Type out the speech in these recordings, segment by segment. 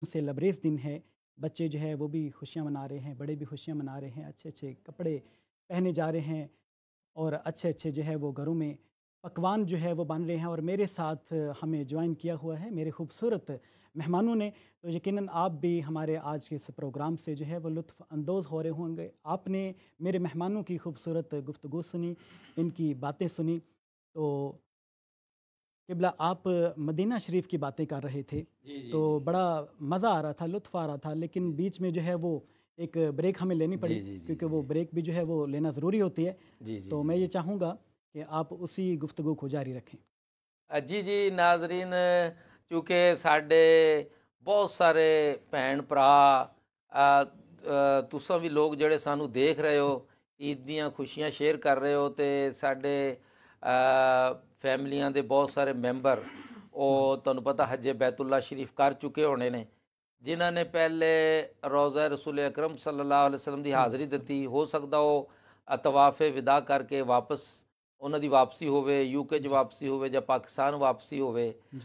से लबरेज दिन है। बच्चे जो है वो भी खुशियाँ मना रहे हैं, बड़े भी खुशियाँ मना रहे हैं, अच्छे अच्छे कपड़े पहने जा रहे हैं और अच्छे अच्छे जो है वो घरों में पकवान जो है वो बन रहे हैं। और मेरे साथ हमें ज्वाइन किया हुआ है मेरे खूबसूरत मेहमानों ने। तो यकीनन आप भी हमारे आज के इस प्रोग्राम से जो है वो लुत्फ़ अंदोज़ हो रहे होंगे। आपने मेरे मेहमानों की खूबसूरत गुफ्तगू सुनी, इनकी बातें सुनी। तो क़िबला आप मदीना शरीफ की बातें कर रहे थे, जी जी तो जी बड़ा मज़ा आ रहा था, लुत्फ़ आ रहा था, लेकिन जी बीच में जो है वो एक ब्रेक हमें लेनी जी पड़ी, जी जी क्योंकि जी वो ब्रेक भी जो है वो लेना ज़रूरी होती है। जी जी तो जी मैं ये जी चाहूँगा कि आप उसी गुफ्तगू को जारी रखें। जी जी नाजरीन, चूँकि साढ़े बहुत सारे भैन भरा तुसां भी लोग ਜਿਹੜੇ ਸਾਨੂੰ ਦੇਖ ਰਹੇ ਹੋ, ਈਦ ਦੀਆਂ ਖੁਸ਼ੀਆਂ ਸ਼ੇਅਰ ਕਰ ਰਹੇ ਹੋ, ਤੇ ਸਾਡੇ ਫੈਮਲੀਆਂ ਦੇ ਬਹੁਤ ਸਾਰੇ ਮੈਂਬਰ ਉਹ ਤੁਹਾਨੂੰ ਪਤਾ ਹੱਜੇ ਬੈਤੁੱਲਾ ਸ਼ਰੀਫ ਕਰ ਚੁੱਕੇ ਹੋਣੇ ਨੇ, ਜਿਨ੍ਹਾਂ ਨੇ ਪਹਿਲੇ ਰੋਜ਼ਾ ਰਸੂਲ ਅਕਰਮ ਸੱਲੱਲਾਹੁ ਅਲੈहि ਵਸੱਲਮ ਦੀ ਹਾਜ਼ਰੀ ਦਿੱਤੀ। ਹੋ ਸਕਦਾ ਉਹ ਤਵਾਫੇ ਵਿਦਾ ਕਰਕੇ ਵਾਪਸ ਉਹਨਾਂ ਦੀ ਵਾਪਸੀ ਹੋਵੇ, ਯੂਕੇ 'ਚ ਜੀ ਵਾਪਸੀ ਹੋਵੇ ਜਾਂ ਪਾਕਿਸਤਾਨ ਵਾਪਸੀ ਹੋਵੇ, ਜੀ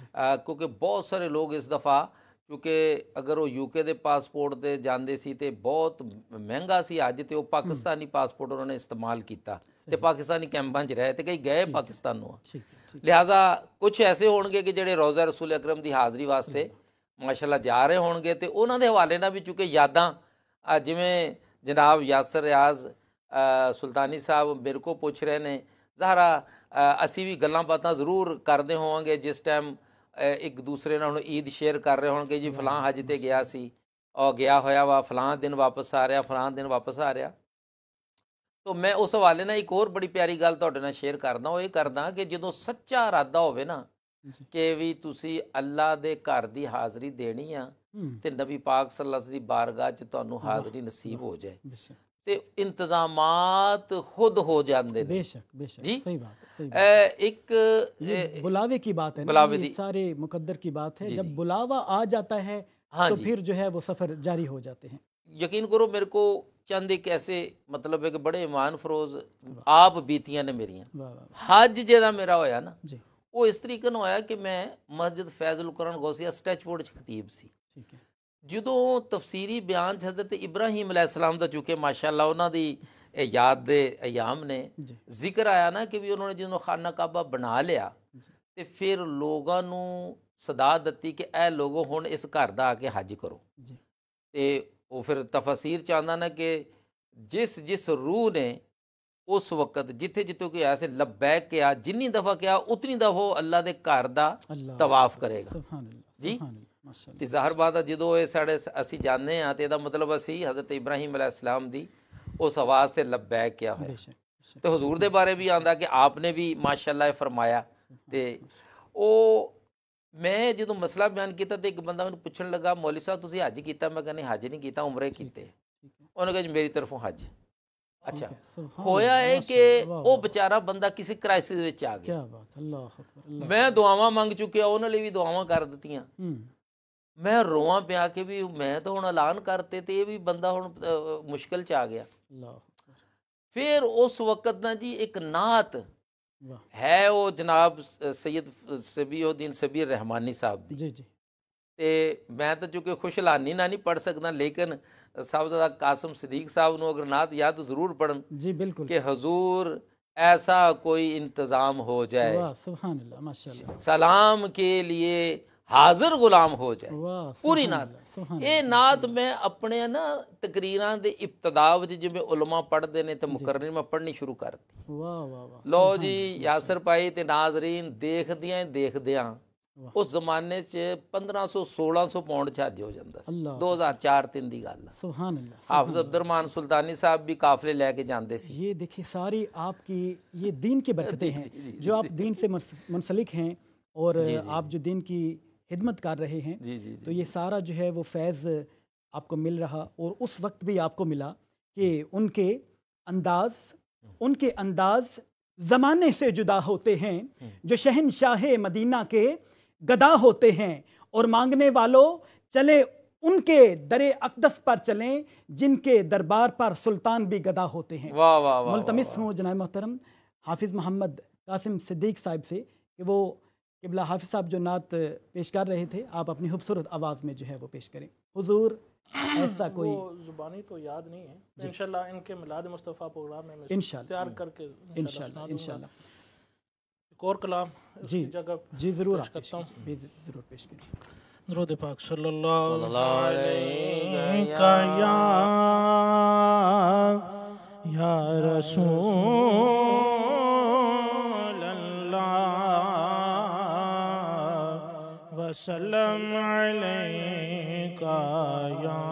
ਕਿਉਂਕਿ ਬਹੁਤ ਸਾਰੇ ਲੋਕ ਇਸ ਦਫਾ, ਕਿਉਂਕਿ ਅਗਰ ਉਹ ਯੂਕੇ ਦੇ ਪਾਸਪੋਰਟ 'ਤੇ ਜਾਂਦੇ ਸੀ ਤੇ ਬਹੁਤ ਮਹਿੰਗਾ ਸੀ ਅੱਜ, ਤੇ ਉਹ ਪਾਕਿਸਤਾਨੀ ਪਾਸਪੋਰਟ ਉਹਨਾਂ ਨੇ ਇਸਤੇਮਾਲ ਕੀਤਾ ਤੇ सही। ਪਾਕਿਸਤਾਨੀ ਕੈਂਪਾਂ 'ਚ ਰਹੇ ਤੇ ਕਈ ਗਏ ठीक है, ਪਾਕਿਸਤਾਨ ਨੂੰ। ठीक है, ठीक है। ਲਿਹਾਜ਼ਾ ਕੁਝ ਐਸੇ ਹੋਣਗੇ ਕਿ ਜਿਹੜੇ ਰੋਜ਼ਾ ਰਸੂਲ ਅਕਰਮ ਦੀ ਹਾਜ਼ਰੀ सही ਵਾਸਤੇ बात। ਮਾਸ਼ਾਅੱਲਾ ਜਾ ਰਹੇ ਹੋਣਗੇ, ਤੇ ਉਹਨਾਂ ਦੇ ਹਵਾਲੇ ਨਾਲ ਵੀ ਚੂँकि ਯਾਦਾਂ ਜਿਵੇਂ ਜਨਾਬ ਯਾਸਰ ਰਿਆਜ਼ ਸੁਲਤਾਨੀ ਸਾਹਿਬ ਮੇਰੇ ਕੋਲ ਪੁੱਛ ਰਹੇ ਨੇ, ਜ਼ਾਹਰਾ ਅਸੀਂ ਵੀ ਗੱਲਾਂ ਬਾਤਾਂ ਜ਼ਰੂਰ ਕਰਦੇ ਹੋਵਾਂਗੇ ਜਿਸ ਟਾਈਮ ਇੱਕ ਦੂਸਰੇ ਨਾਲ ਹੁਣ ਈਦ ਸ਼ੇਅਰ ਕਰ ਰਹੇ ਹੋਣਗੇ, ਜੀ वाह ਫਲਾਂ वाह, ਹਜ ਤੇ ਗਿਆ माशाल्लाह। ਸੀ ਔਰ ਗਿਆ ਹੋਇਆ ਵਾ, ਫਲਾਂ ਦਿਨ ਵਾਪਸ ਆ ਰਿਹਾ, ਫਲਾਂ ਦਿਨ ਵਾਪਸ ਆ ਰਿਹਾ। ਤੋ ਮੈਂ ਉਸ ਹਵਾਲੇ ਨਾਲ ਇੱਕ ਹੋਰ ਬੜੀ ਪਿਆਰੀ ਗੱਲ ਤੁਹਾਡੇ ਨਾਲ ਸ਼ੇਅਰ ਕਰਦਾ, ਉਹ ਇਹ ਕਰਦਾ ਕਿ ਜਦੋਂ ਸੱਚਾ ਇਰਾਦਾ ਹੋਵੇ ਨਾ जी। ਕਿ ਵੀ ਤੁਸੀਂ ਅੱਲਾ ਦੇ ਘਰ ਦੀ ਹਾਜ਼ਰੀ ਦੇਣੀ ਆ, ਤੇ ਨਬੀ ਪਾਕ ਸੱਲੱਲਾਹੁ ਅਲੈहि ਵਸੱਲਮ ਦੀ ਬਾਰਗਾਹ 'ਚ ਤੁਹਾਨੂੰ वाह ਹਾਜ਼ਰੀ ਨਸੀਬ वाह। ਹੋ ਜਾਏ, बेशक ਤੇ ਇੰਤਜ਼ਾਮਾਤ ਖੁਦ ਹੋ ਜਾਂਦੇ ਨੇ बेशक बेशक, ਜੀ। सही बात है, सही बात है। ਇੱਕ ये बुलावे की बात है ना, ਬੁਲਾਵੇ ये ਦੀ, सारे मुकद्दर की बात है। ਜੀ जब ਜੀ बुलावा आ जाता है हाँ तो जी, फिर जो है वो सफ़र जारी हो जाते हैं। ਯਕੀਨ ਕਰੋ ਮੇਰੇ ਕੋ ਚੰਦ ਇੱਕ ਐਸੇ ਮਤਲਬ ਹੈ ਕਿ ਬੜੇ ਇਮਾਨ ਫਰੋਜ਼ वाह ਆਪ ਬੀਤੀਆਂ ਨੇ ਮੇਰੀਆਂ। वाह वाह वाह। ਹੱਜ ਜਿਹੜਾ ਮੇਰਾ ਹੋਇਆ ਨਾ, जी। ਉਹ ਇਸ ਤਰੀਕੇ ਨਾਲ ਹੋਇਆ ਕਿ ਮੈਂ ਮਸਜਿਦ ਫੈਜ਼ੁਲ ਕੁਰਾਨ ਗੌਸੀਆ ਸਟੈਚਫੋਰਡ 'ਚ ਖਤੀਬ ਸੀ। ठीक है। ਜਦੋਂ ਤਫਸੀਰੀ ਬਿਆਨ 'ਚ ਹਜ਼ਰਤ ਇਬਰਾਹੀਮ ਅਲੈਹਿਸਲਾਮ ਦਾ, ਚੂँकि ਮਾਸ਼ਾਅੱਲਾ ਉਹਨਾਂ ਦੀ ਇਹ ਯਾਦ ਦੇ ਅਯਾਮ ਨੇ, जी ਜ਼ਿਕਰ ਆਇਆ ਨਾ ਕਿ ਵੀ ਉਹਨਾਂ ਨੇ ਜਦੋਂ ਖਾਨਾ ਕਾਬਾ ਬਣਾ ਲਿਆ जी ਤੇ ਫਿਰ ਲੋਕਾਂ ਨੂੰ ਸਦਾ ਦਿੱਤੀ ਕਿ ਇਹ ਲੋਗੋ ਹੁਣ ਇਸ ਘਰ ਦਾ ਆ ਕੇ ਹੱਜ ਕਰੋ। जी। ਤੇ ਉਹ ਫਿਰ ਤਫਸੀਰ 'ਚ ਆਉਂਦਾ ਨਾ ਕਿ ਜਿਸ ਜਿਸ ਰੂਹ ਨੇ ਉਸ ਵਕਤ ਜਿੱਥੇ ਜਿੱਥੇ ਕੋਈ ਆਇਆ ਸੀ ਲਬੈਕ ਕਿਹਾ, ਜਿੰਨੀ ਦਫਾ ਕਿਹਾ ਉਤਨੀ ਦਫਾ ਉਹ ਅੱਲਾ ਦੇ ਘਰ ਦਾ अल्लाह ਤਵਾਫ ਕਰੇਗਾ सुभान अल्लाह, ਜੀ। सुभान अल्लाह, माशाल्लाह। ਤੇ ਜ਼ਾਹਰ ਬਾਤ ਹੈ ਜਦੋਂ ਇਹ ਅਸੀਂ ਜਾਂਦੇ ਹਾਂ ਤੇ ਇਹਦਾ ਮਤਲਬ ਅਸੀਂ ਹਜ਼ਰਤ ਇਬਰਾਹੀਮ ਅਲੈਹਿਸਲਾਮ ਦੀ ਉਸ ਆਵਾਜ਼ ਸੇ ਲਬੈਕ ਕਿਹਾ ਹੋਇਆ। बेशक बेशक। ਤੇ ਹਜ਼ੂਰ ਦੇ ਬਾਰੇ ਵੀ ਆਉਂਦਾ ਕਿ ਆਪ ਨੇ ਵੀ ਮਾਸ਼ਾਅੱਲਾ ਇਹ ਫਰਮਾਇਆ। ਤੇ ਉਹ ਮੈਂ ਜਦੋਂ ਮਸਲਾ ਬਿਆਨ ਕੀਤਾ ਤੇ ਇੱਕ ਬੰਦਾ ਮੈਨੂੰ ਪੁੱਛਣ ਲੱਗਾ, ਮੌਲਵੀ ਸਾਹਿਬ ਤੁਸੀਂ ਹੱਜ ਕੀਤਾ? ਮੈਂ ਕਹਿੰਦਾ ਹੱਜ ਨਹੀਂ ਕੀਤਾ, ਉਮਰੇ ठीक ਕੀਤੇ। है, ठीक है, ਉਹਨੇ ਕਿਹਾ ਜੀ ਮੇਰੀ ਤਰਫੋਂ ਹੱਜ। ठीक ਅੱਛਾ, है। सुभान ਹੋਇਆ अल्लाह, ਇਹ ਕਿ माशाल्लाह, वाह ਉਹ वाह। ਵਿਚਾਰਾ ਬੰਦਾ ਕਿਸੇ ਕ੍ਰਾਈਸਿਸ ਵਿੱਚ ਆ ਗਿਆ। क्या बात, अल्लाह अकबर, अल्लाह ਮੈਂ अकबर। ਦੁਆਵਾਂ ਮੰਗ ਚੁੱਕਿਆ, ਉਹਨਾਂ ਲਈ ਵੀ ਦੁਆਵਾਂ ਕਰ ਦਿੱਤੀਆਂ। हम्म। ਮੈਂ ਰੋਵਾਂ ਪਿਆ ਕਿ ਵੀ ਮੈਂ ਤਾਂ ਹੁਣ ਐਲਾਨ ਕਰਤੇ ਤੇ ਇਹ ਵੀ ਬੰਦਾ ਹੁਣ ਮੁਸ਼ਕਿਲ 'ਚ ਆ ਗਿਆ। अल्लाह अकबर। ਫਿਰ ਉਸ ਵਕਤ ਨਾ ਜੀ ਇੱਕ ਨਾਤ वाह। ਹੈ, ਉਹ ਜਨਾਬ ਸੈਯਦ ਸਬੀਉদ্দিন ਸਬੀਰ ਰਹਿਮਾਨੀ ਸਾਹਿਬ ਦੀ। जी जी ਤੇ ਮੈਂ ਤਾਂ ਚੂँकि ਖੁਸ਼ਲਾਨੀ ਨਾਲ ਨਹੀਂ ਪੜ੍ਹ ਸਕਦਾ, ਲੇਕਿਨ ਸਾਹਿਬਜ਼ਾਦਾ ਕਾਸਿਮ ਸਦੀਕ ਸਾਹਿਬ ਨੂੰ ਅਗਰ ਨਾਤ ਯਾਦ ਜ਼ਰੂਰ ਪੜ੍ਹਨ जी बिल्कुल। कि हुजूर ऐसा कोई इंतज़ाम हो जाए, वाह सुभान अल्लाह, माशाल्लाह। सलाम के लिए हाजिर गुलाम हो जाए। वाह पूरी सुभान नात, अल्लाह, सुभान ਇਹ अल्लाह, ਨਾਤ ਮੈਂ ਆਪਣੇ ਨਾ ਤਕਰੀਰਾਂ ਦੇ ਇਬਤਦਾ ਵਿੱਚ ਜਿਵੇਂ ਉਲਮਾ ਪੜ੍ਹਦੇ ਨੇ ਤੇ ਮੁਕਰਰ ਮੈਂ ਪੜ੍ਹਨੀ ਸ਼ੁਰੂ ਕਰਤੀ। वाह वाह वाह। ਲਓ सुभान ਜੀ अल्लाह, ਯਾਸਰ ਭਾਈ ਤੇ ਨਾਜ਼ਰੀਨ, ਦੇਖਦਿਆਂ ਹੀ ਦੇਖਦਿਆਂ वाह। ਉਸ ਜ਼ਮਾਨੇ 'ਚ 1500-1600 ਪਾਉਂਡ 'ਚ ਹੱਜ ਹੋ ਜਾਂਦਾ ਸੀ। अल्लाह 2004-3 ਦੀ ਗੱਲ ਆ। सुभान अल्लाह। ਹਾਫਿਜ਼ ਅਬਦੁਰਰਹਿਮਾਨ ਸੁਲਤਾਨੀ ਸਾਹਿਬ ਵੀ ਕਾਫਲੇ ਲੈ ਕੇ ਜਾਂਦੇ ਸੀ। ये देखिए सारी आपकी ये दीन की बरकतें हैं, जो आप दीन से मुंसलिक हैं और जी, जी। आप जो दीन की खिदमत कर रहे हैं, जी जी तो ये सारा जो है वो फैज़ आपको मिल रहा। और उस वक्त भी आपको मिला कि उनके अंदाज ज़माने से जुदा होते हैं, जो शहनशाह मदीना के गदा होते हैं। और मांगने वालों चले उनके दरे अक़दस पर चलें, जिनके दरबार पर सुल्तान भी गदा होते हैं। वाह वाह वाह। मुल्तमिस हूँ जनाब मोहतरम हाफिज़ मोहम्मद कासिम सिद्दीक साहब से कि वो قبلہ حافظ صاحب جو نعت پیش کر رہے تھے آپ اپنی خوبصورت آواز میں جو ہے وہ پیش کریں. حضور ایسا کوئی وہ زبانی تو یاد نہیں ہے, انشاءاللہ ان کے میلاد مصطفیٰ پروگرام میں انشاءاللہ تیار کر کے انشاءاللہ انشاءاللہ ایک اور کلام اس جی کی جگہ جی ضرور پیش آپ پیش کرتا ہوں. کیجیے، ضرور پیش کیجیے. درود پاک صلی اللہ علیہ کا یا رسول اللہ وسلم علیکہ یا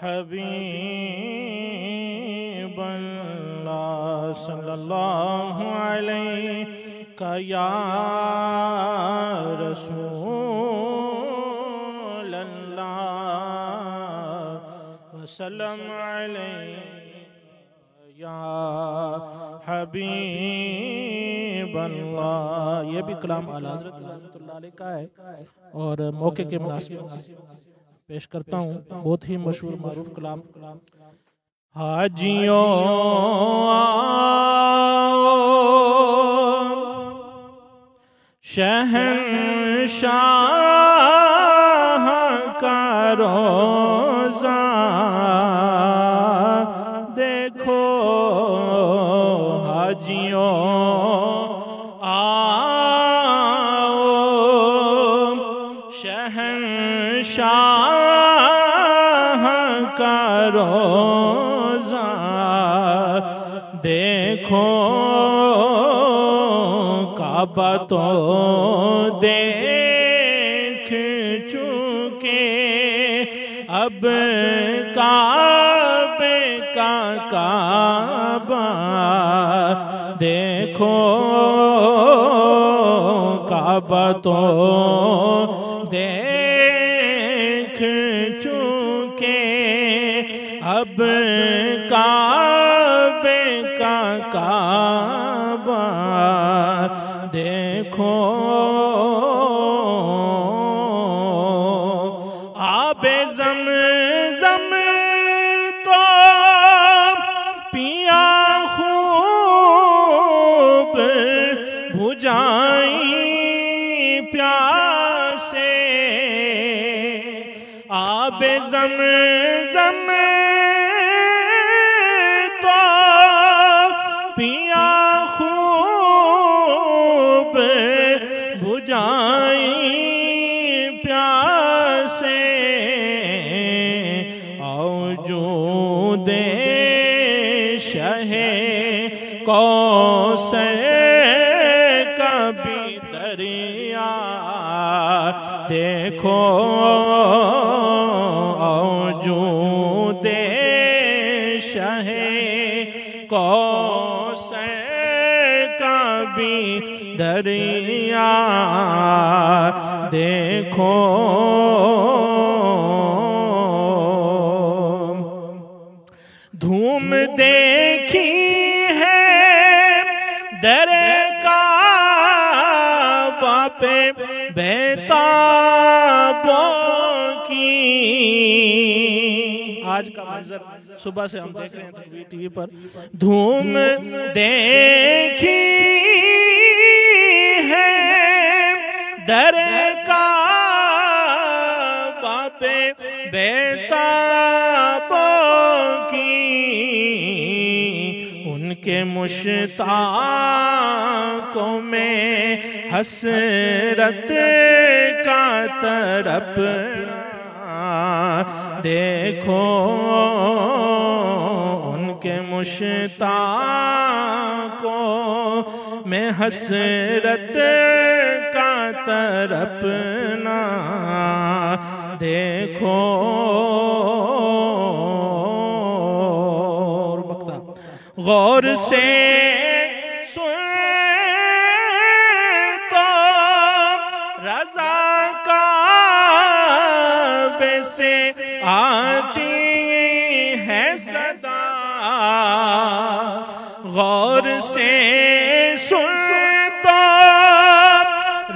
حبیب اللہ صلی اللہ علیکہ یا رسول اللہ وسلم علیکہ یا حبیب اللہ. یہ بھی کلام اعلی حضرت رحمۃ اللہ علیہ کا ہے اور موقع کے مناسب پیش کرتا ہوں. بہت ہی مشہور معروف کلام. حاجیوں شہنشاہ کا روزہ دیکھو, حاجیوں آؤ شہنشاہ کا روزہ دیکھو, کعبہ تو دیکھ چکے اب کعبے کا کعبہ دیکھو, کعبہ تو دیکھ چکے اب کعبے کا کعبہ دیکھو, آب زمزم تو پیا خوب بجھائیں پیاسے, آب زمزم تو پیا خوب بجھائیں پیاسے, آؤ جو دے شہ کوثر کا بھی دریا دیکھو, آؤ جو دے شہ کوثر کا بھی دریا دیکھو, دھوم دیکھی ہے در کعبہ پہ بیتابوں کی, آج کا منظر صبح سے ہم دیکھ رہے ہیں ٹی وی پر, دھوم دیکھی ہے در کعبہ پہ بیتابوں کی, ان کے مشتاقوں میں حسرت کا تڑپنا دیکھو, ان کے مشتاقوں میں حسرت کا تڑپنا دیکھو, غور سے سن تو رضا کعبے سے آتی ہے صدا, غور سے سن تو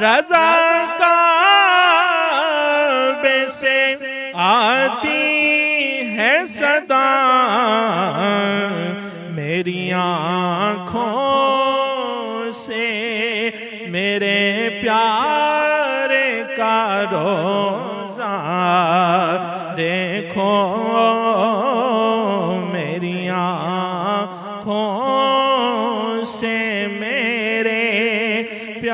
رضا کعبے سے آتی ہے صدا, میری آنکھوں سے میرے پیارے کا روزہ دیکھو میری آنکھوں سے میرے پیارے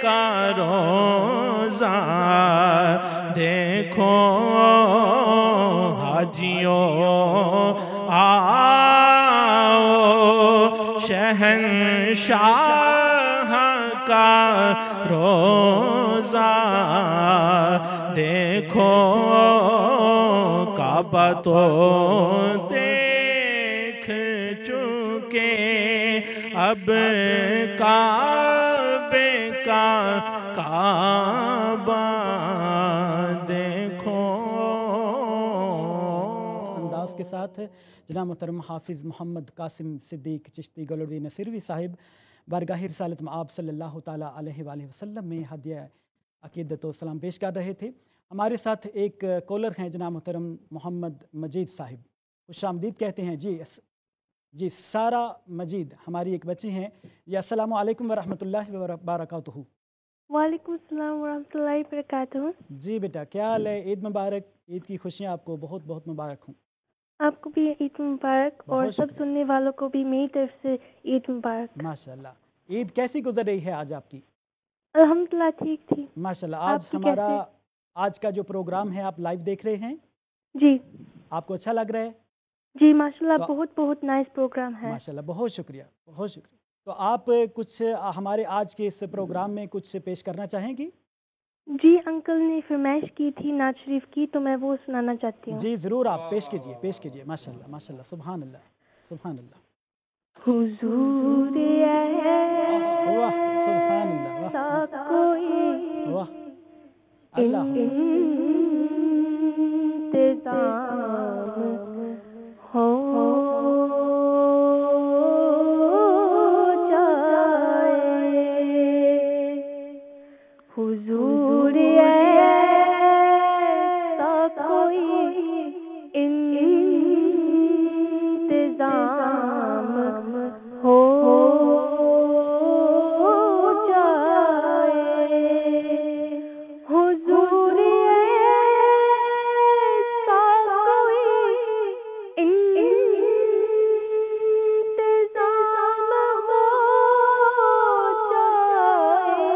کا روزہ دیکھو حاجیوں آؤ شہنشاہ کا روزہ دیکھو کعبہ تو دیکھ چکے اب کعبے کا کعبہ دیکھو. انداز کے ساتھ جناب محترم حافظ محمد قاسم صدیق چشتی گلوڑوی نصیروی صاحب بارگاہ رسالت مآب صلی اللہ تعالیٰ علیہ وآلہ وسلم میں ہدیہ عقیدت و سلام پیش کر رہے تھے. ہمارے ساتھ ایک کالر ہیں جناب محترم محمد مجید صاحب، خوش آمدید کہتے ہیں. جی سارا مجید ہماری ایک بچی ہیں. جی السلام علیکم ورحمۃ اللہ وبرکاتہ. وعلیکم السلام ورحمۃ اللہ وبرکاتہ. جی بیٹا کیا حال ہے؟ عید مبارک، عید کی خوشیاں آپ کو بہت بہت مبارک ہوں. آپ کو بھی عید مبارک اور سب سننے والوں کو بھی میری طرف سے عید مبارک. ماشاء اللہ. عید کیسی گزر رہی ہے آج آپ کی؟ الحمدللہ ٹھیک تھی ماشاء اللہ. آج کا جو پروگرام ہے آپ لائیو دیکھ رہے ہیں؟ جی. آپ کو اچھا لگ رہا ہے؟ جی ماشاء اللہ بہت بہت نائس پروگرام ہے. ماشاء اللہ بہت شکریہ بہت شکریہ. تو آپ کچھ ہمارے آج کے اس پروگرام میں کچھ پیش کرنا چاہیں گی؟ جی انکل نے فرمائش کی تھی نعت شریف کی تو میں وہ سنانا چاہتی ہوں. جی ضرور آپ پیش کیجئے. ماشاء اللہ ماشاء اللہ سبحان اللہ سبحان اللہ. حضور واہ سبحان اللہ واہ اللہ انتظام ہو حضور ایسا کوئی انتظام ہو جائے حضور ایسا کوئی انتظام ہو جائے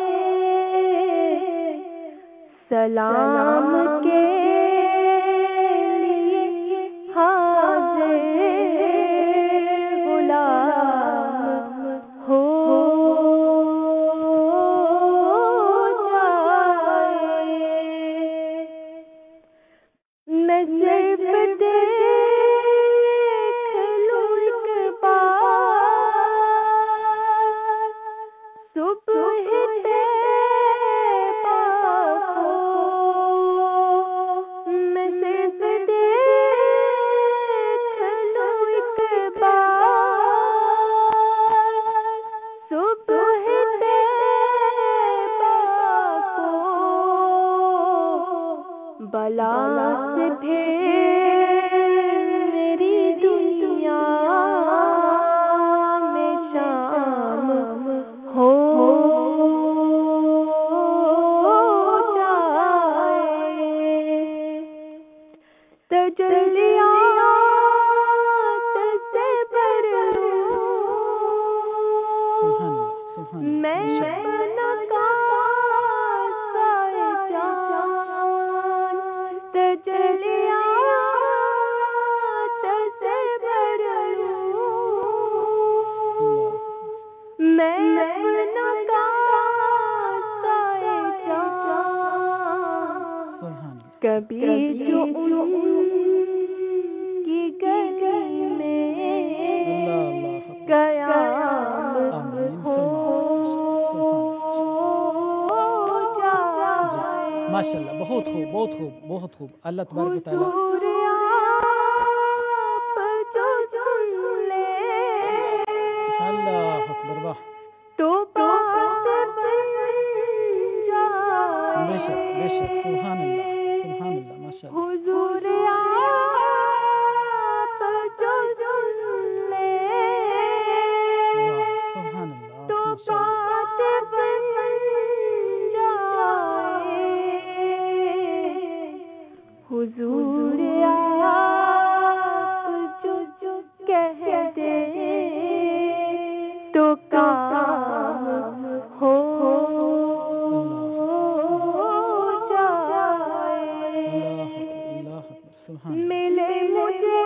سلام کے لیے حاضر غلام ہو جائے میں صرف دیکھ لوں ایک بار صبح بلا سے میری دنیا میں شام ہو جائے تجلیات سے بھر میں کبھی جو ان کی گلی میں قیام ہو جائے. ماشاء اللہ بہت خوب بہت خوب بہت خوب. اللہ تبارک و تعالیٰ اللہ اکبر واہ تو بے شک سبحان اللہ ماشاء اللہ. حضور آپ جو سن لے سبحان حضور آپ جو کہہ دے تو کام ہو جائے ملے مجھے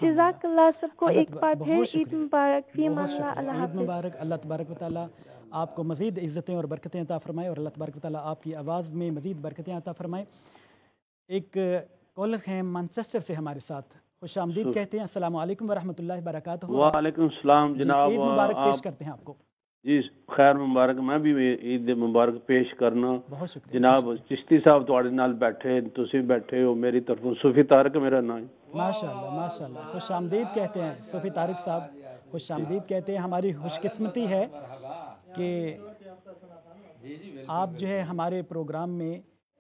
جزاک اللہ سب کو ایک بار پھر عید مبارک فی امان اللہ عید مبارک. اللہ تبارک و تعالیٰ آپ کو مزید عزتیں اور برکتیں عطا فرمائے اور اللہ تبارک و تعالیٰ آپ کی آواز میں مزید برکتیں عطا فرمائے. ایک کالر ہیں مانچسٹر سے ہمارے ساتھ، خوش آمدید کہتے ہیں. السلام علیکم ورحمۃ اللہ وبرکاتہ. وعلیکم السلام جناب. عید مبارک پیش کرتے ہیں آپ کو. جی خیر مبارک. میں بھی عید مبارک پیش کرنا. بہت شکریہ جناب. چشتی صاحب تواڈے نال بیٹھے، تسی بیٹھے ہو، میری طرفوں صوفی طارق میرا نام. ماشاءاللہ ماشاءاللہ. خوش آمدید کہتے ہیں صوفی طارق صاحب، خوش آمدید کہتے ہیں. ہماری خوش قسمتی ہے کہ آپ جو ہے ہمارے پروگرام میں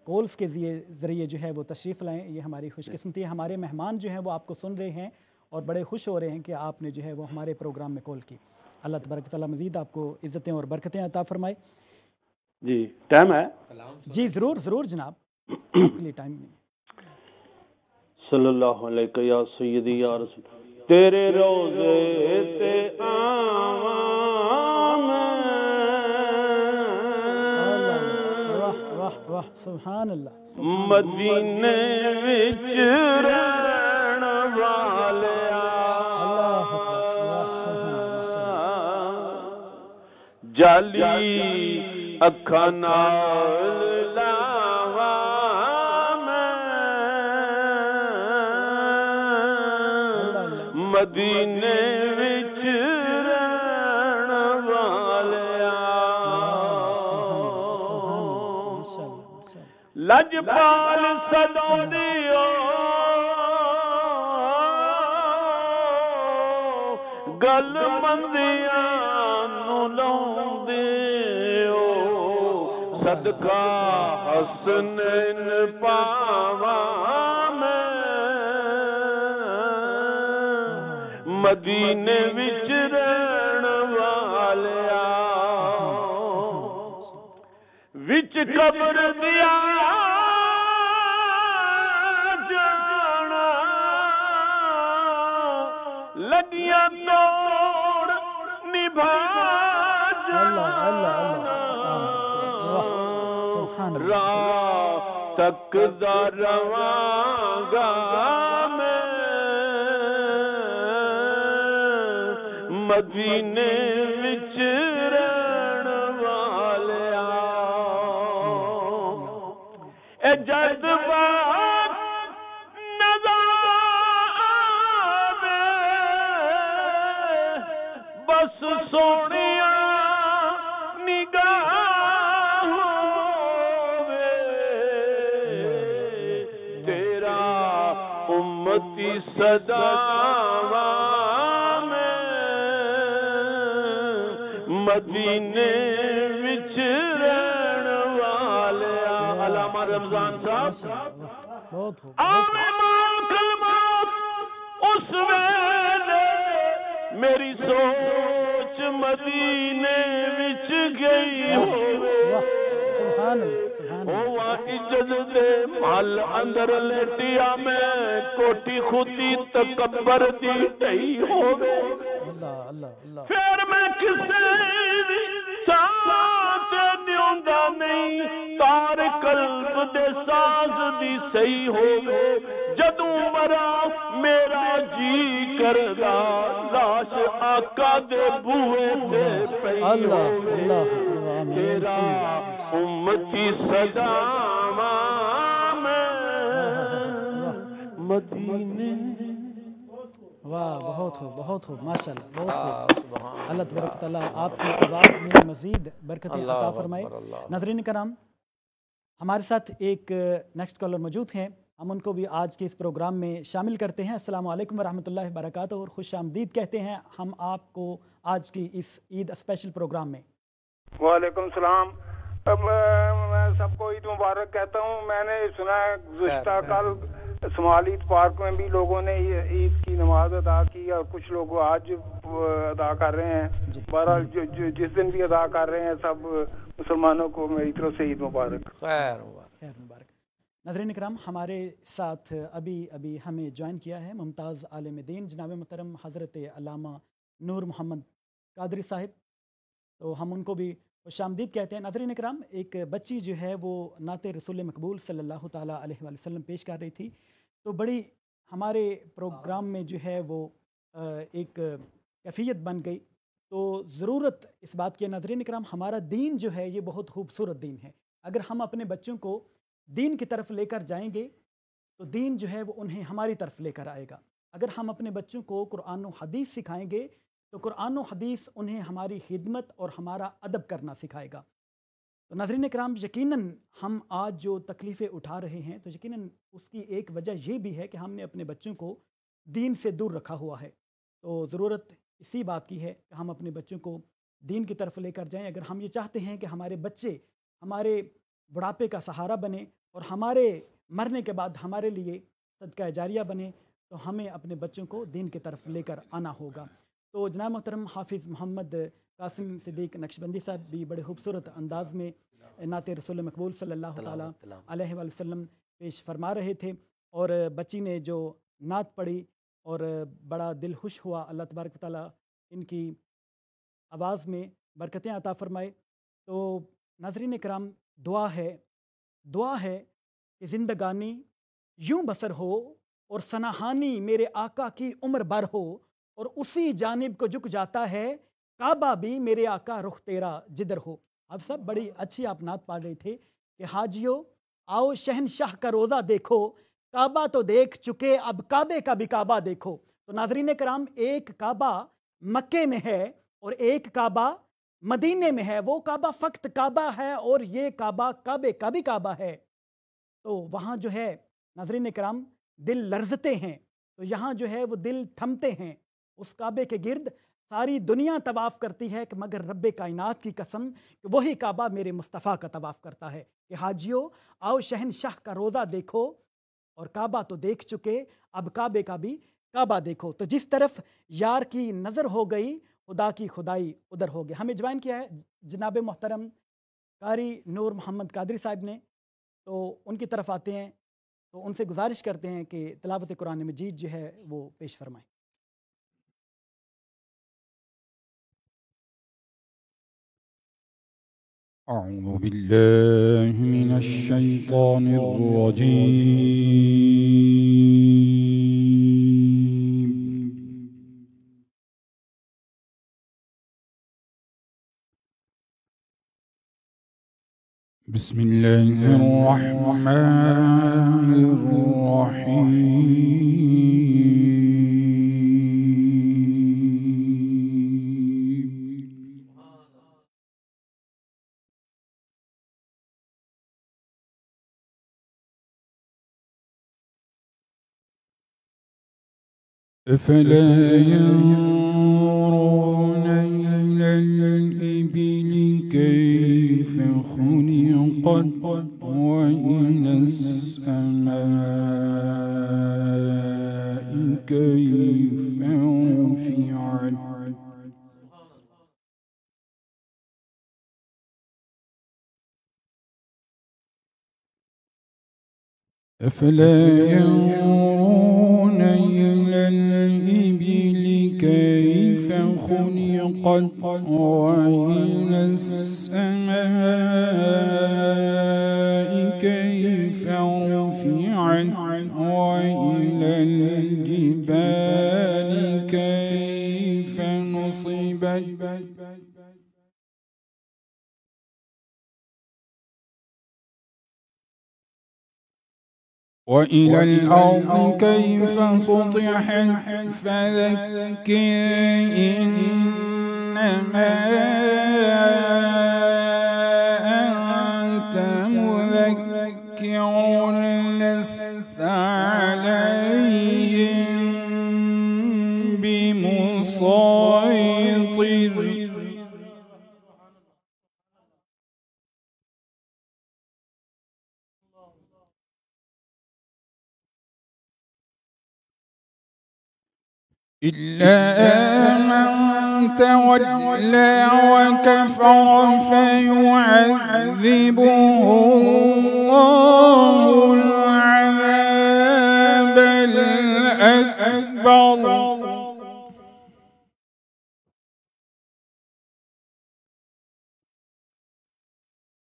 کالز کے ذریعے جو ہے وہ تشریف لائیں. یہ ہماری خوش قسمتی ہے. ہمارے مہمان جو ہیں وہ آپ کو سن رہے ہیں اور بڑے خوش ہو رہے ہیں کہ آپ نے جو ہے وہ ہمارے پروگرام میں کال کی. اللہ تبارک و تعالیٰ مزید آپ کو عزتیں اور برکتیں عطا فرمائے. جی ٹائم ہے؟ جی ضرور ضرور جناب، آپ کے لیے ٹائم نہیں. صلی اللہ علیہ یا سیدی یا رسول. تیرے روزے تے آواں واہ واہ واہ سبحان اللہ. مدینے وچ رہن والیا جالی اکھاں نال لاواں مدینے وچ رہن والیا لجپال سدودیو گل مندیاں نو لاوندے او صدقہ حسنین پاواں میں مدینے وچ رہن والیا وچ قبر دیا جانا لگیاں توڑ نبھا جانا راہ تک دا رواں گا میں مدینے وچ रहण वालिया ए जज्बात नज़ार बस सोनिया निगाह होवे तेरा उम्मती सदावा मदीने विच रहण वालिया अल्लामा रमजान साहब आवे माकल मौत उस वेले मेरी सोच मदीने विच गई होवे होवा इज्जत दे महल अंदर लेटिया मैं कोटी खुदी तकबर दी ढई होवे फिर मैं किसे साथ दिउंदा नहीं तार कल्ब दे साज दी सही होवे जदों मरा मेरा जी करदा लाश आका दे बूहे ते पई होवे तेरा उम्मती सदावा में मदीने। वाह बहुत हो माशाल्लाह बहुत हो। अल्लाह तबारक तआला आपकी आवाज़ में मज़ीद बरकतें अता फरमाए। नाज़रीन कराम हमारे साथ एक नेक्स्ट कॉलर मौजूद हैं, हम उनको भी आज के इस प्रोग्राम में शामिल करते हैं। अस्सलाम वालेकुम वरहमतुल्लाहि वबरकातुहू और खुश आमदीद कहते हैं हम आपको आज की इस ईद स्पेशल प्रोग्राम में। वालेकुम सलाम। मैं सबको ईद मुबारक कहता हूँ। मैंने सुना है गुज़श्ता कल स्माल ईद पार्क में भी लोगों ने ईद की नमाज अदा की और कुछ लोग आज अदा कर रहे हैं। बहरहाल जिस दिन भी अदा कर रहे हैं सब मुसलमानों को मेरी तरफ से ईद मुबारक। खैर मुबारक। नाज़रीन इकराम हमारे साथ अभी हमें ज्वाइन किया है मुमताज़ आलिम दीन जनाब मोहतरम हज़रत अल्लामा नूर मोहम्मद कादरी साहिब, तो हम उनको भी खुशामदीद कहते हैं। नाज़रीन इकराम एक बच्ची जो है वो नाते रसूल मकबूल सल्लल्लाहु ताला अलैहि वसल्लम पेश कर रही थी, तो बड़ी हमारे प्रोग्राम में जो है वो एक कैफियत बन गई। तो ज़रूरत इस बात की नाज़रीन इकराम हमारा दीन जो है ये बहुत खूबसूरत दीन है। अगर हम अपने बच्चों को दीन की तरफ लेकर जाएंगे तो दीन जो है वो उन्हें हमारी तरफ लेकर आएगा। अगर हम अपने बच्चों को कुरान और हदीस सिखाएंगे तो कुरान और हदीस उन्हें हमारी खिदमत और हमारा अदब करना सिखाएगा। तो नाज़रीन कराम यकीनन हम आज जो तकलीफ़ें उठा रहे हैं तो यकीनन उसकी एक वजह ये भी है कि हमने अपने बच्चों को दीन से दूर रखा हुआ है। तो ज़रूरत इसी बात की है कि हम अपने बच्चों को दीन की तरफ लेकर जाएं। अगर हम ये चाहते हैं कि हमारे बच्चे हमारे बुढ़ापे का सहारा बने और हमारे मरने के बाद हमारे लिए सदका जारिया बने तो हमें अपने बच्चों को दीन की तरफ लेकर आना होगा। तो जनाब मोहतरम हाफिज़ मोहम्मद कासिम सिद्दीक नक्शबंदी साहब भी बड़े खूबसूरत अंदाज में नाते रसूल मकबूल सल्लल्लाहु ताला अलैहि वसल्लम पेश फरमा रहे थे और बच्ची ने जो नात पढ़ी और बड़ा दिल खुश हुआ। अल्लाह तबारक ताला इनकी आवाज़ में बरकतें अता फरमाए। तो नाज़रीन कराम दुआ है कि ज़िंदगानी यूं बसर हो और सनाहानी मेरे आका की उम्र भर हो और उसी जानिब को झुक जाता है काबा भी मेरे आका रुख तेरा जिधर हो। अब सब बड़ी अच्छी आप नात पढ़ रहे थे कि हाजियो आओ शहनशाह का रोज़ा देखो काबा तो देख चुके अब काबे का भी काबा देखो। तो नाज़रीन कराम एक काबा मक्के में है और एक काबा मदीने में है। वो काबा फ़क्त काबा है और ये काबा काबे का भी काबा है। तो वहाँ जो है नाज़रीन कराम दिल लर्ज़ते हैं, तो यहाँ जो है वो दिल थमते हैं। उस काबे के गिर्द सारी दुनिया तवाफ़ करती है कि मगर रब्बे कायनात की कसम कि वही काबा मेरे मुस्तफ़ा का तवाफ़ करता है कि हाजियो आओ शहनशाह का रोज़ा देखो और काबा तो देख चुके अब काबे का भी काबा देखो। तो जिस तरफ यार की नज़र हो गई खुदा की खुदाई उधर हो गई। हमें ज्वाइन किया है जनाब मोहतरम कारी नूर मोहम्मद कादरी साहब ने, तो उनकी तरफ आते हैं तो उनसे गुजारिश करते हैं कि तिलावत कुरान मजीद जो है वो पेश फरमाएं। أعوذ بالله من الشيطان الرجيم بسم الله الرحمن الرحيم أفلا ينظرون إلى الإبل كيف خلقت وإلى السماء كيف رفعت أفلا ينظرون إلى الإبل كيف خلقت وإلى السماء كيف رفعت وإلى الجبال كيف نصبت وإلى الأرض كيف سطحت فذكر إنما أنت مذكر لست عليهم بمسيطر إلا من تولى وكفر فيعذبه الله العذاب الأكبر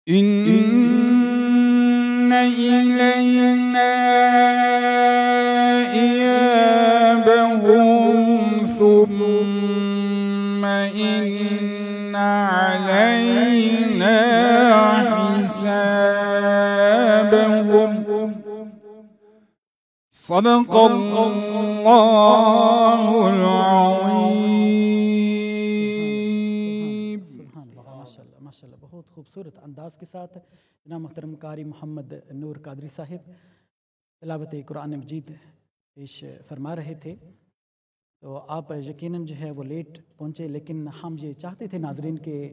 إن إلينا إيابهم ثم إن علينا حسابهم صدق الله العظيم. سبحان اللہ، ماشاء اللہ ماشاء اللہ، بہت خوبصورت انداز کے ساتھ جناب محترم قاری محمد نور قادری صاحب تلاوت قرآن مجید پیش فرما رہے تھے. تو آپ یقیناً جو ہے وہ لیٹ پہنچے، لیکن ہم یہ چاہتے تھے ناظرین کہ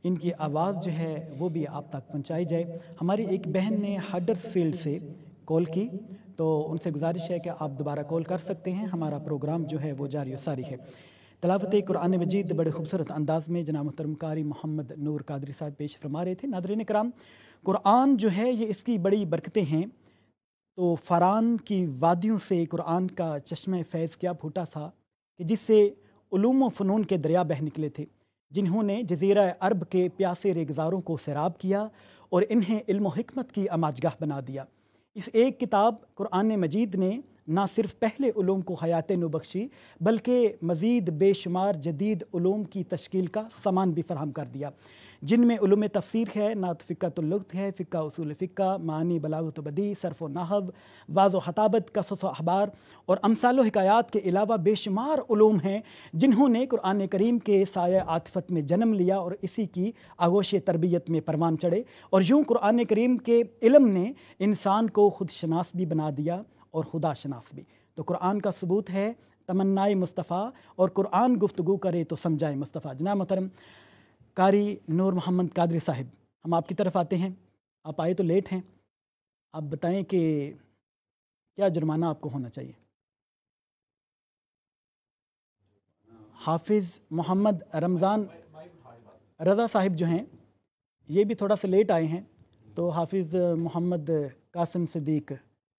ان کی آواز جو ہے وہ بھی آپ تک پہنچائی جائے. ہماری ایک بہن نے ہڈر فیلڈ سے کال کی، تو ان سے گزارش ہے کہ آپ دوبارہ کال کر سکتے ہیں. ہمارا پروگرام جو ہے وہ جاری و ساری ہے. تلاوت قرآن مجید بڑے خوبصورت انداز میں جناب محترم قاری محمد نور قادری صاحب پیش فرما رہے تھے. ناظرین کرام، قرآن جو ہے یہ اس کی بڑی برکتیں ہیں. تو فاران کی وادیوں سے قرآن کا چشمہ فیض کیا پھوٹا تھا کہ جس سے علوم و فنون کے دریا بہہ نکلے تھے، جنہوں نے جزیرہ عرب کے پیاسے ریگزاروں کو سیراب کیا اور انہیں علم و حکمت کی اماجگاہ بنا دیا. اس ایک کتاب قرآن مجید نے نہ صرف پہلے علوم کو حیات نو بخشی، بلکہ مزید بے شمار جدید علوم کی تشکیل کا سامان بھی فراہم کر دیا، جن میں علوم تفسیر ہے، نعت فقہ اللغت ہے، فقہ اصول فقہ، معانی بلاغت و بدیع، صرف و نحو، واضح و خطابت، قصص و اخبار اور امثال و حکایات کے علاوہ بے شمار علوم ہیں جنہوں نے قرآن کریم کے سایہ عاطفت میں جنم لیا اور اسی کی آغوش تربیت میں پروان چڑھے. اور یوں قرآن کریم کے علم نے انسان کو خود شناس بھی بنا دیا اور خدا شناس بھی. تو قرآن کا ثبوت ہے تمنائے مصطفیٰ، اور قرآن گفتگو کرے تو سمجھائے مصطفیٰ. جناب محترم قاری نور محمد قادری صاحب، ہم آپ کی طرف آتے ہیں. آپ آئے تو لیٹ ہیں، آپ بتائیں کہ کیا جرمانہ آپ کو ہونا چاہیے؟ حافظ محمد رمضان رضا صاحب جو ہیں یہ بھی تھوڑا سا لیٹ آئے ہیں، تو حافظ محمد قاسم صدیق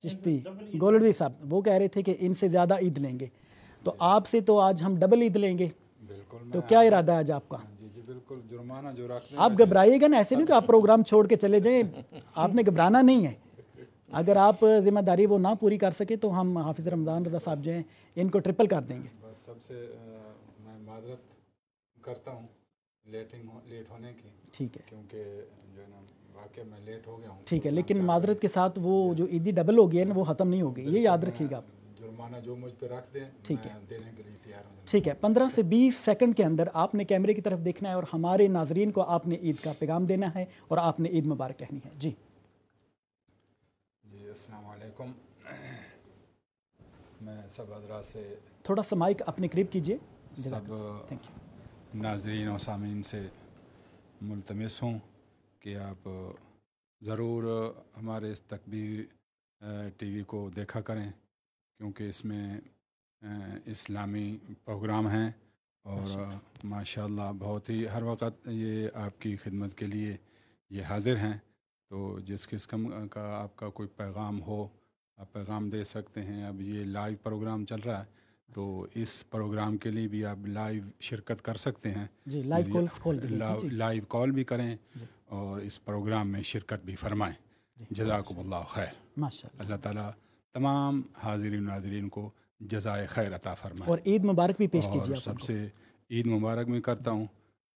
چشتی گولڑوی صاحب وہ کہہ رہے تھے کہ ان سے زیادہ عید لیں گے، تو آپ سے تو آج ہم ڈبل عید لیں گے. تو کیا ارادہ ہے آج آپ کا؟ جی بالکل، جرمانہ جو رکھتے ہیں آپ گھبرائیے گا نا، ایسے نہیں کہ آپ پروگرام چھوڑ کے چلے جائیں. آپ نے گھبرانا نہیں ہے. اگر آپ ذمہ داری وہ نہ پوری کر سکے تو ہم حافظ رمضان رضا صاحب جو ہیں ان کو ٹرپل کر دیں گے. بس سب سے میں معذرت کرتا ہوں لیٹ ہونے کی. ٹھیک ہے، کیونکہ جو ہے نا वाकई मैं लेट हो गया हूँ। ठीक है, लेकिन माजरत के साथ वो जो ईदी डबल हो गई है ना वो ख़त्म नहीं हो गई, ये याद रखिएगा आप। जुर्माना जो मुझ पे रख दें ठीक मैं है, देने के लिए तैयार हूँ। ठीक है। 15 से 20 सेकंड के अंदर आपने कैमरे की तरफ देखना है और हमारे नाजरीन को आपने ईद का पैगाम देना है और आपने ईद मुबारक कहनी है। जी अस्सलाम वालेकुम। मैं सब हज़रात से, थोड़ा सा माइक अपने करीब कीजिए। सब नाज़रीन और सामीन से मुल्तमिस हूँ कि आप ज़रूर हमारे इस तकबीर टीवी को देखा करें, क्योंकि इसमें इस्लामी प्रोग्राम हैं और माशाअल्लाह बहुत ही हर वक्त ये आपकी खिदमत के लिए ये हाज़िर हैं। तो जिस किस्म का आपका कोई पैगाम हो आप पैगाम दे सकते हैं। अब ये लाइव प्रोग्राम चल रहा है तो इस प्रोग्राम के लिए भी आप लाइव शिरकत कर सकते हैं जी। लाइव कॉल भी करें और इस प्रोग्राम में शिरकत भी फरमाएँ। जज़ाकुमुल्लाह खैर। माशाअल्लाह। अल्लाह ताला तमाम हाज़िरीन नाज़रीन को जज़ाए खैर अता फरमाए और ईद मुबारक भी पेश कीजिए। सबसे ईद मुबारक भी करता हूँ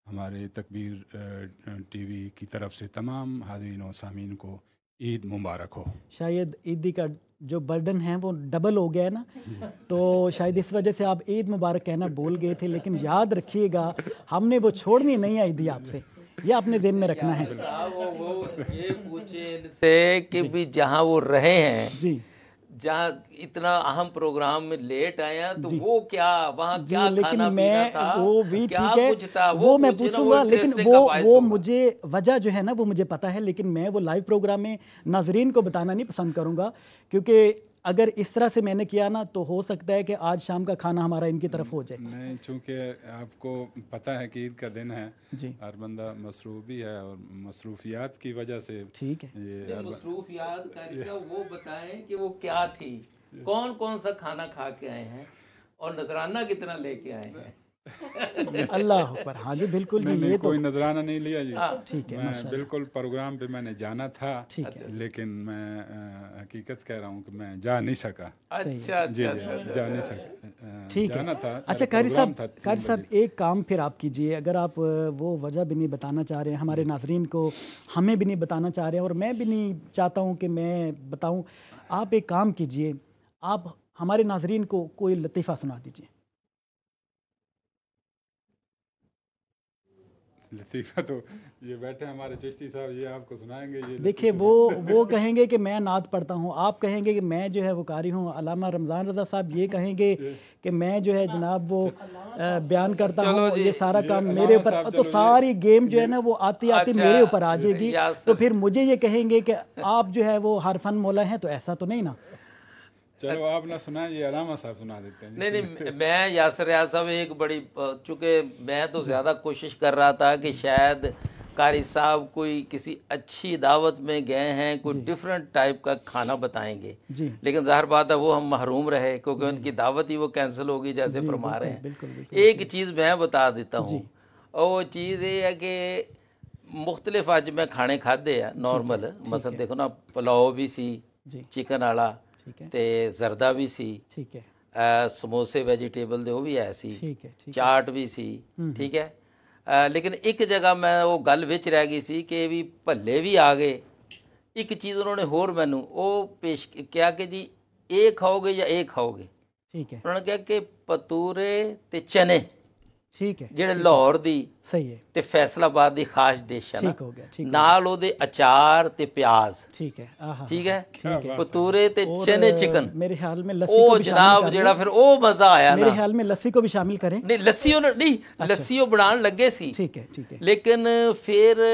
हमारे तकबीर टीवी की तरफ से तमाम हाज़िरीन और सामीन को ईद मुबारक हो। शायद ईदी का जो बर्डन है वो डबल हो गया है ना, तो शायद इस वजह से आप ईद मुबारक कहना भूल गए थे, लेकिन याद रखिएगा हमने वो छोड़नी नहीं आई थी आपसे, ये अपने दिन में रखना है। वो ये पूछे इनसे कि भी जहाँ वो रहे हैं जी, जहाँ इतना अहम प्रोग्राम में लेट आया तो वो क्या वहाँ क्या खाना मैं पीना था, वो भी क्या ठीक है, कुछ था वो मैं पूछूंगा, लेकिन वो मुझे वजह जो है ना वो मुझे पता है, लेकिन मैं वो लाइव प्रोग्राम में नाजरीन को बताना नहीं पसंद करूंगा, क्योंकि अगर इस तरह से मैंने किया ना तो हो सकता है कि आज शाम का खाना हमारा इनकी तरफ हो जाए। नहीं, चूँकि आपको पता है कि ईद का दिन है जी, हर बंदा मसरूफ़ भी है और मसरूफियात की वजह से ठीक है। ये मसरूफियात का वो बताएं कि वो क्या थी, कौन कौन सा खाना खा के आए हैं और नजराना कितना लेके आए हैं। अल्लाह अकबर। हाँ जी बिल्कुल जी, ये तो कोई नजराना नहीं लिया जी। ठीक है, मैं बिल्कुल प्रोग्राम पे मैंने जाना था, ठीक है, लेकिन मैं हकीकत कह रहा हूँ कि मैं जा नहीं सका। अच्छा जी जी, जा नहीं सका, ठीक जाना है। था। अच्छा कारी साहब एक काम फिर आप कीजिए, अगर आप वो वजह भी नहीं बताना चाह रहे हैं हमारे नाजरीन को, हमें भी नहीं बताना चाह रहे हैं और मैं भी नहीं चाहता हूँ कि मैं बताऊँ, आप एक काम कीजिए, आप हमारे नाजरीन को कोई लतीफ़ा सुना दीजिए। लतीफ़ा तो ये बैठे हमारे चिश्ती साहब, ये आपको सुनाएंगे। ये देखिए वो कहेंगे कि मैं नात पढ़ता हूँ, आप कहेंगे कि मैं जो है वो कारी हूँ, अल्लामा रमज़ान रज़ा साहब ये कहेंगे कि मैं जो है जनाब वो बयान करता हूँ, ये सारा काम मेरे ऊपर, तो सारी गेम जो है ना वो आती आती मेरे ऊपर आ जाएगी, तो फिर मुझे ये कहेंगे कि आप जो है वो हर फन मौला हैं, तो ऐसा तो नहीं ना। चलो आप ना सुनाए, ये अलामा साहब सुना देते हैं। नहीं मैं यासर रियाज साहब एक बड़ी, चूँकि मैं तो ज़्यादा कोशिश कर रहा था कि शायद कारी साहब कोई किसी अच्छी दावत में गए हैं, कोई डिफरेंट टाइप का खाना बताएंगे, लेकिन ज़ाहिर बात है वो हम महरूम रहे क्योंकि उनकी दावत ही वो कैंसिल होगी जैसे फरमा रहे हैं। एक चीज़ मैं बता देता हूँ, और वो चीज़ ये है कि मुख्तलिफ अज मैं खाने खाधे है नॉर्मल, मसल देखो ना पुलाव भी सी चिकन वाला ते जरदा भी सी, ठीक है, समोसे वेजिटेबल दे वो भी है सी, ठीक है, चाट भी सी, ठीक है, लेकिन एक जगह मैं वो गल विच रह गई सी कि भी भल्ले भी आ गए। एक चीज़ उन्होंने होर मैनू वो पेश किया कि जी ये खाओगे या ये खाओगे, ठीक है, उन्होंने कहा कि पतूरे ते चने, ठीक है, ਜਿਹੜੇ ਲਾਹੌਰ ਦੀ सही है, ਤੇ ਫੈਸਲਾਬਾਦ ਦੀ ਖਾਸ ਡਿਸ਼ ਹੈ ਨਾ, ठीक हो गया, ठीक ਨਾਲ ਉਹਦੇ ਅਚਾਰ ਤੇ ਪਿਆਜ਼, ठीक है, आहा, ठीक है, पतूरे ते चने चिकन, मेरे ख्याल में लस्सी ਉਹ को भी जनाब शामिल ਜਿਹੜਾ ਫਿਰ ਉਹ ਮਜ਼ਾ ਆਇਆ मेरे ना। ख्याल में लस्सी को भी शामिल करें। नहीं लस्सी ਉਹ नहीं, लस्सी ਉਹ ਬਣਾਉਣ ਲੱਗੇ ਸੀ, ठीक है, ठीक है, लेकिन फिर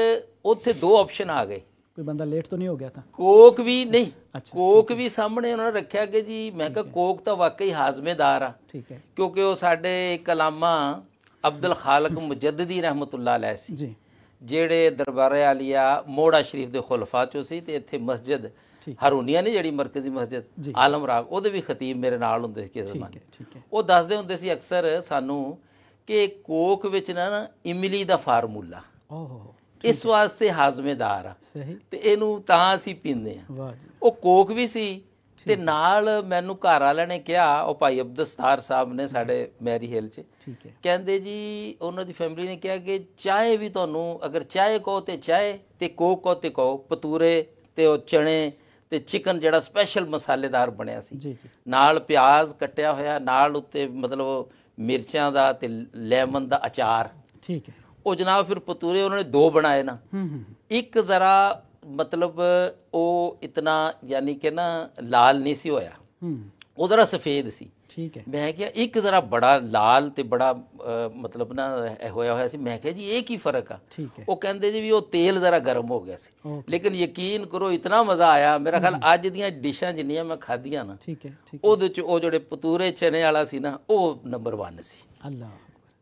ਉੱਥੇ ਦੋ ਆਪਸ਼ਨ ਆ ਗਏ, कोई बंदा लेट तो नहीं हो गया था? ਕੋਕ ਵੀ ਨਹੀਂ, अच्छा, ਕੋਕ ਵੀ ਸਾਹਮਣੇ ਉਹਨਾਂ ਨੇ ਰੱਖਿਆ ਕਿ ਜੀ, ਮੈਂ ਕਿਹਾ ਕੋਕ ਤਾਂ ਵਾਕਈ ਹਾਜ਼ਮੇਦਾਰ ਆ, ठीक है, ਕਿਉਂਕਿ ਉਹ ਸਾਡੇ ਕਲਾਮਾ ਅਬਦੁਲ ਖਾਲਕ ਮੁਜੱਦਦੀ ਰਹਿਮਤੁल्लाह अलैह ਸੀ जी, ਜਿਹੜੇ ਦਰਬਾਰੇ ਆਲੀਆ ਮੋੜਾ ਸ਼ਰੀਫ ਦੇ ਖੁਲਫਾ ਚੋਂ ਸੀ, ਤੇ ਇੱਥੇ ਮਸਜਿਦ ਹਰੂਨੀਆ ਨਹੀਂ ਜਿਹੜੀ ਮਰਕਜ਼ੀ ਮਸਜਿਦ ਆਲਮ ਰਾਗ, ਉਹਦੇ ਵੀ ਖਤੀਬ ਮੇਰੇ ਨਾਲ ਹੁੰਦੇ ਸੀ ਕਿਸੇ ਜ਼ਮਾਨੇ। ठीक है, ਉਹ ਦੱਸਦੇ ਹੁੰਦੇ ਸੀ ਅਕਸਰ ਸਾਨੂੰ ਕਿ ਕੋਕ ਵਿੱਚ ਨਾ ਇਮਲੀ ਦਾ ਫਾਰਮੂਲਾ ओह ਇਸ ਵਾਸਤੇ ਹਾਜ਼ਮੇਦਾਰ ਆ, सही, ਤੇ ਇਹਨੂੰ ਤਾਂ ਅਸੀਂ ਪੀਂਦੇ ਆ। वाह जी, ਉਹ ਕੋਕ ਵੀ ਸੀ ਤੇ ਨਾਲ ਮੈਨੂੰ ਘਰ ਵਾਲਿਆਂ ਨੇ ਕਿਹਾ, ਉਹ ਭਾਈ ਅਬਦਸਤਾਰ ਸਾਹਿਬ ਨੇ ਸਾਡੇ ਮੈਰੀ ਹਿੱਲ 'ਚ, ਕਹਿੰਦੇ ਜੀ ਉਹਨਾਂ ਦੀ ਫੈਮਿਲੀ ਨੇ ਕਿਹਾ ਕਿ ਚਾਹ ਵੀ ਤੁਹਾਨੂੰ ਅਗਰ ਚਾਹ ਕਹੋ ਤੇ ਚਾਹ, ਤੇ ਕੋਕ ਕਹੋ ਤੇ ਕਹੋ, ਪਤੂਰੇ ਤੇ ਉਹ ਚਣੇ ਤੇ ਚਿਕਨ ਜਿਹੜਾ ਸਪੈਸ਼ਲ ਮਸਾਲੇਦਾਰ ਬਣਿਆ ਸੀ, ਨਾਲ ਪਿਆਜ਼ ਕੱਟਿਆ ਹੋਇਆ, ਨਾਲ ਉੱਤੇ ਮਤਲਬ ਮਿਰਚਾਂ ਦਾ ਤੇ ਲੈਮਨ ਦਾ ਅਚਾਰ। ਠੀਕ ਹੈ। ਉਹ ਜਨਾਬ ਫਿਰ ਪਤੂਰੇ ਉਹਨਾਂ ਨੇ 2 ਬਣਾਏ ਨਾ, ਇੱਕ ਜ਼ਰਾ ਮਤਲਬ ਉਹ ਇਤਨਾ ਯਾਨੀ ਕਿ ਨਾ ਲਾਲ ਨਹੀਂ ਸੀ ਹੋਇਆ, ਉਹ ਜ਼ਰਾ ਸਫੇਦ ਸੀ। ਠੀਕ ਹੈ। ਮੈਂ ਕਿਹਾ ਇੱਕ ਜ਼ਰਾ ਬੜਾ ਲਾਲ ਤੇ ਬੜਾ ਮਤਲਬ ਨਾ ਹੋਇਆ ਸੀ। ਮੈਂ ਕਿਹਾ ਜੀ ਇਹ ਕੀ ਫਰਕ ਆ? ਉਹ ਕਹਿੰਦੇ ਜੀ ਵੀ ਉਹ ਤੇਲ ਜ਼ਰਾ ਗਰਮ ਹੋ ਗਿਆ ਸੀ। ਲੇਕਿਨ ਯਕੀਨ ਕਰੋ ਇਤਨਾ ਮਜ਼ਾ ਆਇਆ, ਮੇਰਾ ਖਿਆਲ ਅੱਜ ਦੀਆਂ ਡਿਸ਼ਾਂ ਜਿੰਨੀਆਂ ਮੈਂ ਖਾਧੀਆਂ ਨਾ, ਉਹਦੇ 'ਚ ਉਹ ਜਿਹੜੇ ਪਤੂਰੇ ਚਨੇ ਵਾਲਾ ਸੀ ਨਾ, ਉਹ ਨੰਬਰ 1 ਸੀ। ਅੱਲਾ,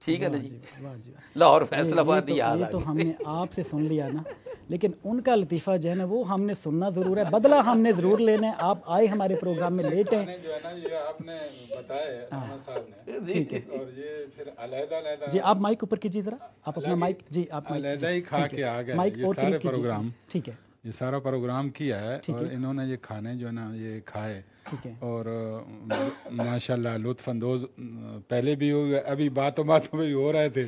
ठीक है ना जी। लाहौर फैसलाबाद की याद आ गई। तो हमने आपसे सुन लिया ना, लेकिन उनका लतीफ़ा जो है ना वो हमने सुनना ज़रूर है, बदला हमने ज़रूर लेना है। आप आए हमारे प्रोग्राम में लेट हैं जो है ना, ये आपने बताया अहमद साहब ने, ठीक है, और ये फिर अलग-अलग जी। आप माइक ऊपर कीजिए ज़रा, आप अपना माइक जी, आप अलग ही खा के आ गए ये सारे प्रोग्राम। ठीक है, ये सारा प्रोग्राम किया है और इन्होंने ये खाने जो है ना ये खाए और माशाल्लाह लुत्फ़ अंदोज़ पहले भी हो, अभी बातों बातों में हो रहे थे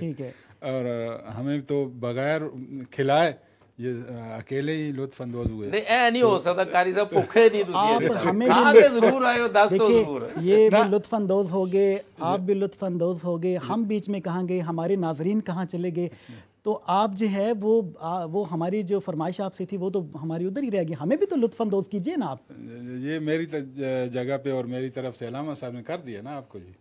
और हमें तो बगैर खिलाए ये अकेले ही लुत्फ़ अंदोज़ हुए। नहीं ऐ नहीं हो सकता कारी साहब, भूखे नहीं आप हमें भी जरूर आए हो, 10 जरूर है। ये भी लुत्फ़ अंदोज़ हो गए, आप भी लुत्फ़ अंदोज़ हो गए, हम बीच में कहाँ गए, हमारे नाज़रीन कहाँ चले गए। तो आप जो है वो हमारी जो फरमाइश आपसे थी वो तो हमारी उधर ही रह गई, हमें भी तो लुत्फ़ अंदोज़ कीजिए ना आप। ये मेरी जगह पे और मेरी तरफ से अलामा साहब ने कर दिया ना आपको जी।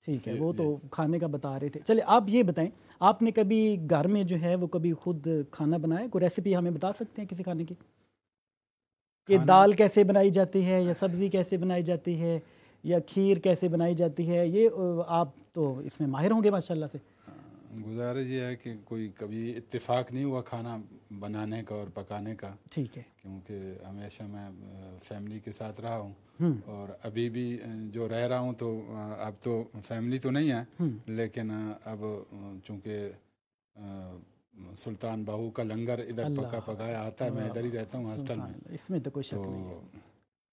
ठीक है, वो तो खाने का बता रहे थे। चलिए आप ये बताएं, आपने कभी घर में जो है वो कभी खुद खाना बनाया? कोई रेसिपी हमें बता सकते हैं किसी खाने की, कि दाल कैसे बनाई जाती है या सब्ज़ी कैसे बनाई जाती है या खीर कैसे बनाई जाती है? ये आप तो इसमें माहिर होंगे माशाल्लाह से। गुजारिश ये है कि कोई कभी इत्तेफाक नहीं हुआ खाना बनाने का और पकाने का। ठीक है। क्योंकि हमेशा मैं फैमिली के साथ रहा हूँ और अभी भी जो रह रहा हूँ तो अब तो फैमिली तो नहीं है, लेकिन अब चूँकि सुल्तान बाहू का लंगर इधर पकाया आता है, मैं इधर ही रहता हूँ हॉस्टल में, इसमें तो कोई शक नहीं,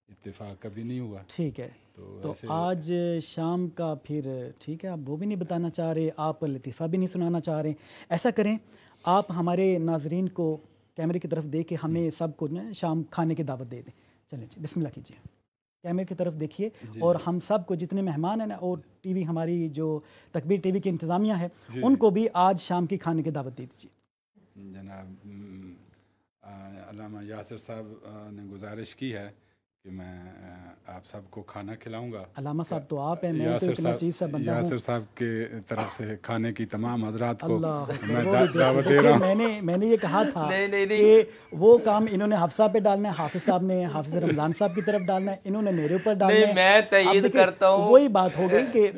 इत्तेफाक कभी नहीं हुआ। ठीक है। तो आज शाम का फिर ठीक है, आप वो भी नहीं बताना चाह रहे, आप लतीफ़ा भी नहीं सुनाना चाह रहे। ऐसा करें, आप हमारे नाजरीन को कैमरे की तरफ दे के हमें सबको ना शाम खाने की दावत दे दें। चलें जी, बिस्मिल्लाह कीजिए, कैमरे की तरफ देखिए और हम सब को जितने मेहमान हैं ना, और टीवी हमारी जो तकबीर टीवी की इंतज़ामिया है उनको भी आज शाम की खाने की दावत दे दीजिए। जनाब अल्लामा यासिर साहब ने गुजारिश की है कि मैं आप सबको खाना खिलाऊंगा। अल्लामा साहब तो आप हैं, मैं तो इतना चीज़ सा बंदा हूं। यासिर साहब के तरफ से खाने की तमाम हजरात को मैं दावत दे रहा हूँ। मैंने ये कहा था कि वो काम इन्होंने हफ्सा पे डालना है, हाफिज साहब ने हाफिज रमज़ान साहब की तरफ डालना है, इन्होंने मेरे ऊपर डालना है। मैं तयीद करता हूँ, वही बात हो गई कि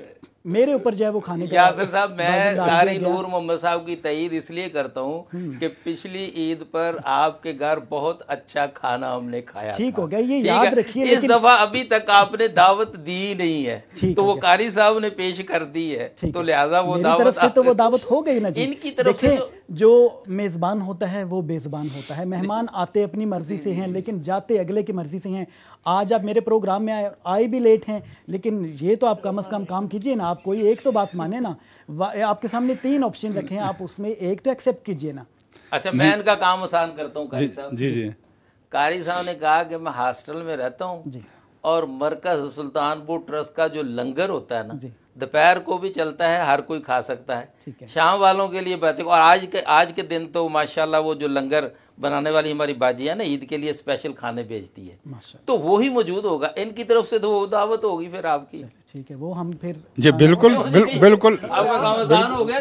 मेरे ऊपर जो है वो खाने यासिर साहब, मैं कारी नूर मोहम्मद साहब की तईद इसलिए करता हूँ कि पिछली ईद पर आपके घर बहुत अच्छा खाना हमने खाया। ठीक हो गया, ये याद रखिए। इस दफा अभी तक आपने दावत दी नहीं है, तो वो कारी साहब ने पेश कर दी है, तो लिहाजा वो दावत से तो वो दावत हो गई ना जी। इनकी तरफ से जो मेज़बान होता है वो बेज़बान होता है। मेहमान आते अपनी मर्जी से हैं लेकिन जाते अगले की मर्जी से हैं। आज आप मेरे प्रोग्राम में आए भी लेट हैं, लेकिन ये तो आप कम से कम काम कीजिए ना, आप कोई एक तो बात माने ना। आपके सामने 3 ऑप्शन रखे हैं, आप उसमें एक तो एक्सेप्ट कीजिए ना। अच्छा, मैं इनका काम आसान करता हूँ कारी साहब। जी जी। कारी साहब ने कहा कि मैं हॉस्टल में रहता हूँ और मरकज सुल्तानपुर ट्रस्ट का जो लंगर होता है ना, दोपहर को भी चलता है, हर कोई खा सकता है, शाम वालों के लिए बचे। और आज के दिन तो माशाल्लाह वो जो लंगर बनाने वाली हमारी बाजी है ना, ईद के लिए स्पेशल खाने भेजती है, तो वो ही मौजूद होगा। इनकी तरफ से तो वो दावत होगी फिर आपकी। ठीक है, वो हम फिर जी बिल्कुल बिल्कुल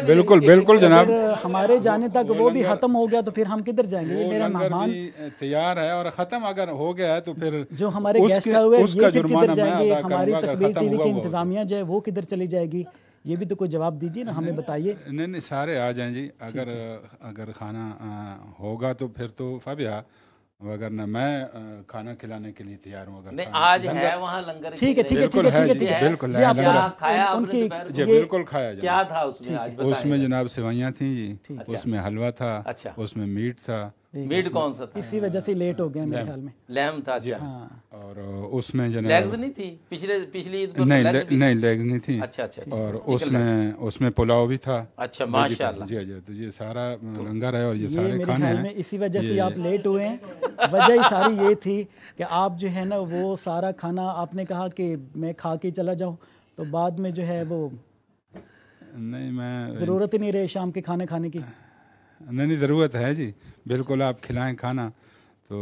बिल्कुल बिल्कुल जनाब। हमारे जाने तक वो भी खत्म हो गया तो फिर हम किधर जाएंगे? ये मेरा मेहमान तैयार है और खत्म अगर हो गया है तो फिर जो हमारे गेस्ट आए हुए ये किधर जाएंगे? हमारी तकबीर टीवी की इंतजामिया जो है वो किधर चली जाएगी? ये भी तो कोई जवाब दीजिए ना, हमें बताइए। नहीं सारे आ जाएं जी, अगर खाना होगा तो फिर तो फाबिया, अगर ना मैं खाना खिलाने के लिए तैयार हूँ। अगर नहीं आज है वहाँ लंगर, ठीक है ठीक है ठीक है ठीक है, बिल्कुल खाया उनकी जी बिल्कुल खाया। क्या था उसमें? उसमें जनाब सेवइयाँ थी जी, उसमें हलवा था, उसमें मीट था میٹ کون سا تھا؟ اسی وجہ سے لیٹ ہو گئے میرے خیال میں. لیم تھا. اچھا. ہاں. اور اس میں جناب لیگز نہیں تھی پچھلی عید پر؟ نہیں لیگز نہیں تھی. اچھا اچھا. اور اس میں پلاؤ بھی تھا. اچھا ماشاء اللہ. جی جی. تو یہ سارا لنگر ہے اور یہ سارے میرے کھانے خیال میں ہیں. اسی وجہ سے آپ لیٹ ہوئے ہیں. وجہ ہی ساری یہ تھی کہ آپ جو ہے نا وہ سارا کھانا آپ نے کہا کہ میں کھا کے چلا جاؤں، تو بعد میں جو ہے وہ نہیں میں ضرورت ہی نہیں رہے شام کے کھانے کھانے کی. نہیں ضرورت ہے جی، بالکل آپ کھلائیں کھانا تو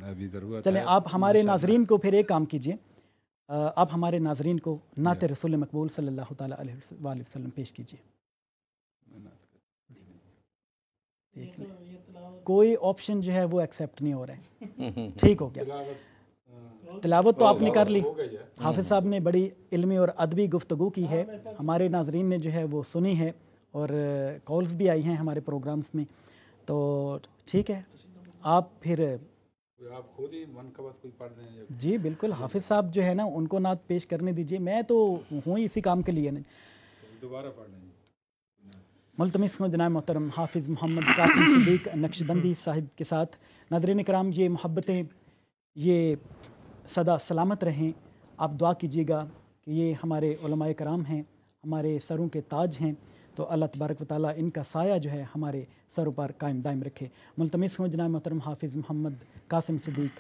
ابھی ضرورت. چلیں آپ ہمارے ناظرین کو پھر ایک کام کیجئے، آپ ہمارے ناظرین کو نعت رسول مقبول صلی اللہ تعالیٰ علیہ وآلہ وسلم پیش کیجئے. کوئی آپشن جو ہے وہ ایکسیپٹ نہیں ہو رہا ہے. ٹھیک ہو گیا. تلاوت تو آپ نے کر لی. حافظ صاحب نے بڑی علمی اور ادبی گفتگو کی ہے، ہمارے ناظرین نے جو ہے وہ سنی ہے اور کالز بھی آئی ہیں ہمارے پروگرامز میں. تو ٹھیک ہے، آپ پھر آپ خود ہی منقبت کوئی پڑھ دیں. جی بالکل، حافظ صاحب جو ہے نا ان کو نعت پیش کرنے دیجئے، میں تو ہوں ہی اسی کام کے لیے. دوبارہ پڑھ لیں. ملتمس ہوں جناب محترم حافظ محمد قاسم صدیق نقشبندی صاحب کے ساتھ. ناظرین کرام، یہ محبتیں یہ سدا سلامت رہیں. آپ دعا کیجیے گا کہ یہ ہمارے علماء کرام ہیں، ہمارے سروں کے تاج ہیں، تو اللہ تبارک و تعالیٰ ان کا سایہ جو ہے ہمارے سروں پر قائم دائم رکھے. ملتمس ہوں جناب محترم حافظ محمد قاسم صدیق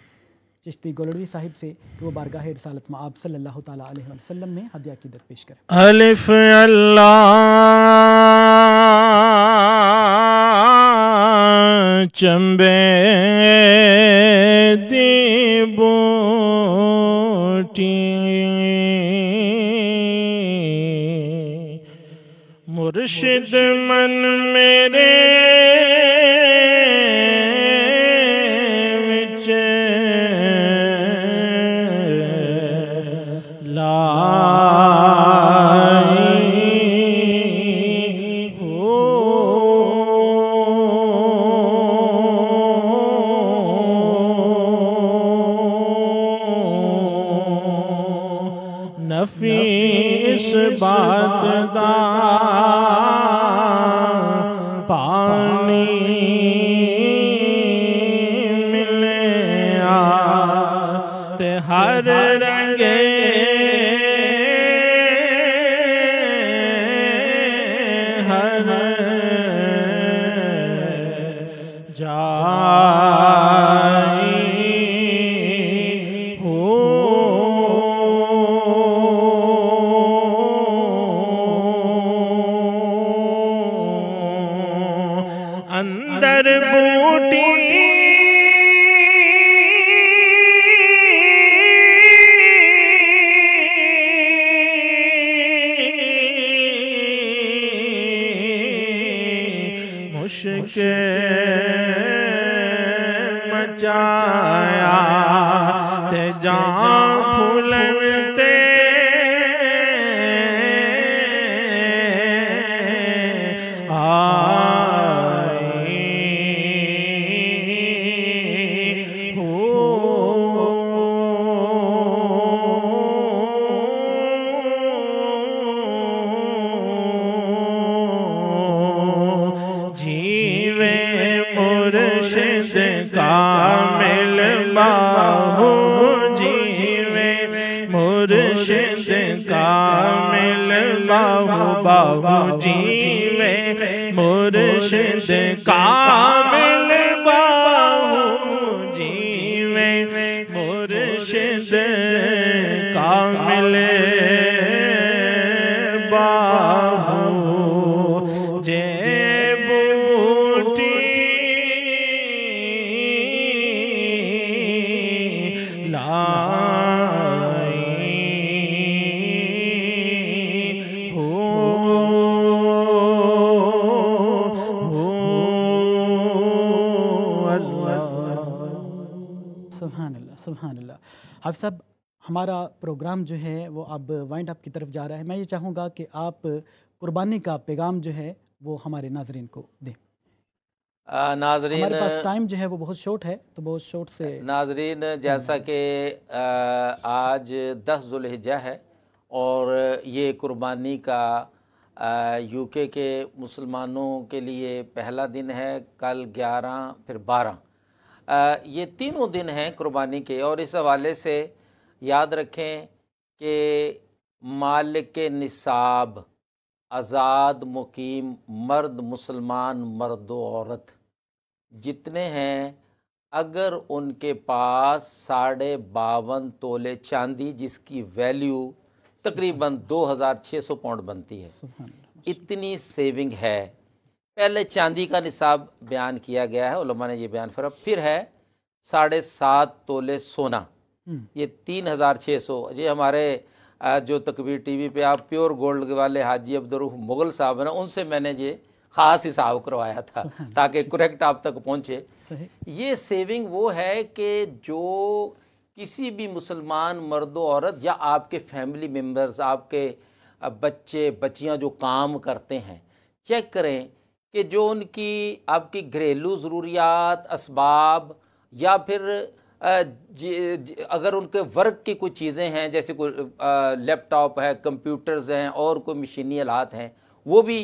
چشتی گولڑوی صاحب سے کہ وہ بارگاہ رسالت مآب صلی اللہ تعالیٰ علیہ وسلم میں ہدیہ عقیدت پیش کریں. الف اللہ چمبے دی بوٹی مرشد من میرے وچ نفیس بات دا پانی ملیا تے ہر رنگے ہر جائی ہو اندر بوٹی مشک مچایا تے جان پھولن تے کامل باہو جیوے مرشد کامل باہو باہو جیوے مرشد کامل باہو جیوے مرشد کامل باہو جے سبحان اللہ. حافظ صاحب، ہمارا پروگرام جو ہے وہ اب وائنڈ اپ کی طرف جا رہا ہے. میں یہ چاہوں گا کہ آپ قربانی کا پیغام جو ہے وہ ہمارے ناظرین کو دیں. ناظرین، ہمارے پاس ٹائم جو ہے وہ بہت شارٹ ہے، تو بہت شارٹ سے. ناظرین، جیسا کہ آج 10 ذوالحجہ ہے اور یہ قربانی کا यूके के मुसलमानों के लिए पहला दिन है, कल 11 फिर 12, ये तीनों दिन हैं कुर्बानी के। और इस हवाले से याद रखें कि मालिक निसाब, आज़ाद मुकीम मर्द मुसलमान मर्द व औरत जितने हैं, अगर उनके पास 52.5 तोले चांदी जिसकी वैल्यू तकरीबन 2600 पाउंड बनती है, इतनी सेविंग है। पहले चांदी का निसाब बयान किया गया है, उलमा ने ये बयान फरमा। फिर है 7.5 तोले सोना, ये 3600। ये हमारे जो तकबीर टीवी पे आप प्योर गोल्ड वाले हाजी अब्दुर्रऊफ मुगल साहब हैं, उनसे मैंने ये ख़ास हिसाब करवाया था ताकि करेक्ट आप तक पहुँचे। ये सेविंग वो है कि जो किसी भी मुसलमान मर्द औरत या आपके फैमिली मेम्बर्स, आपके बच्चे बच्चियां जो काम करते हैं, चेक करें कि जो उनकी आपकी घरेलू ज़रूरियात, असबाब या फिर अगर उनके वर्क की कुछ चीज़ें हैं, जैसे कोई लैपटॉप है, कंप्यूटर्स हैं और कोई मशीनी आलात हैं, वो भी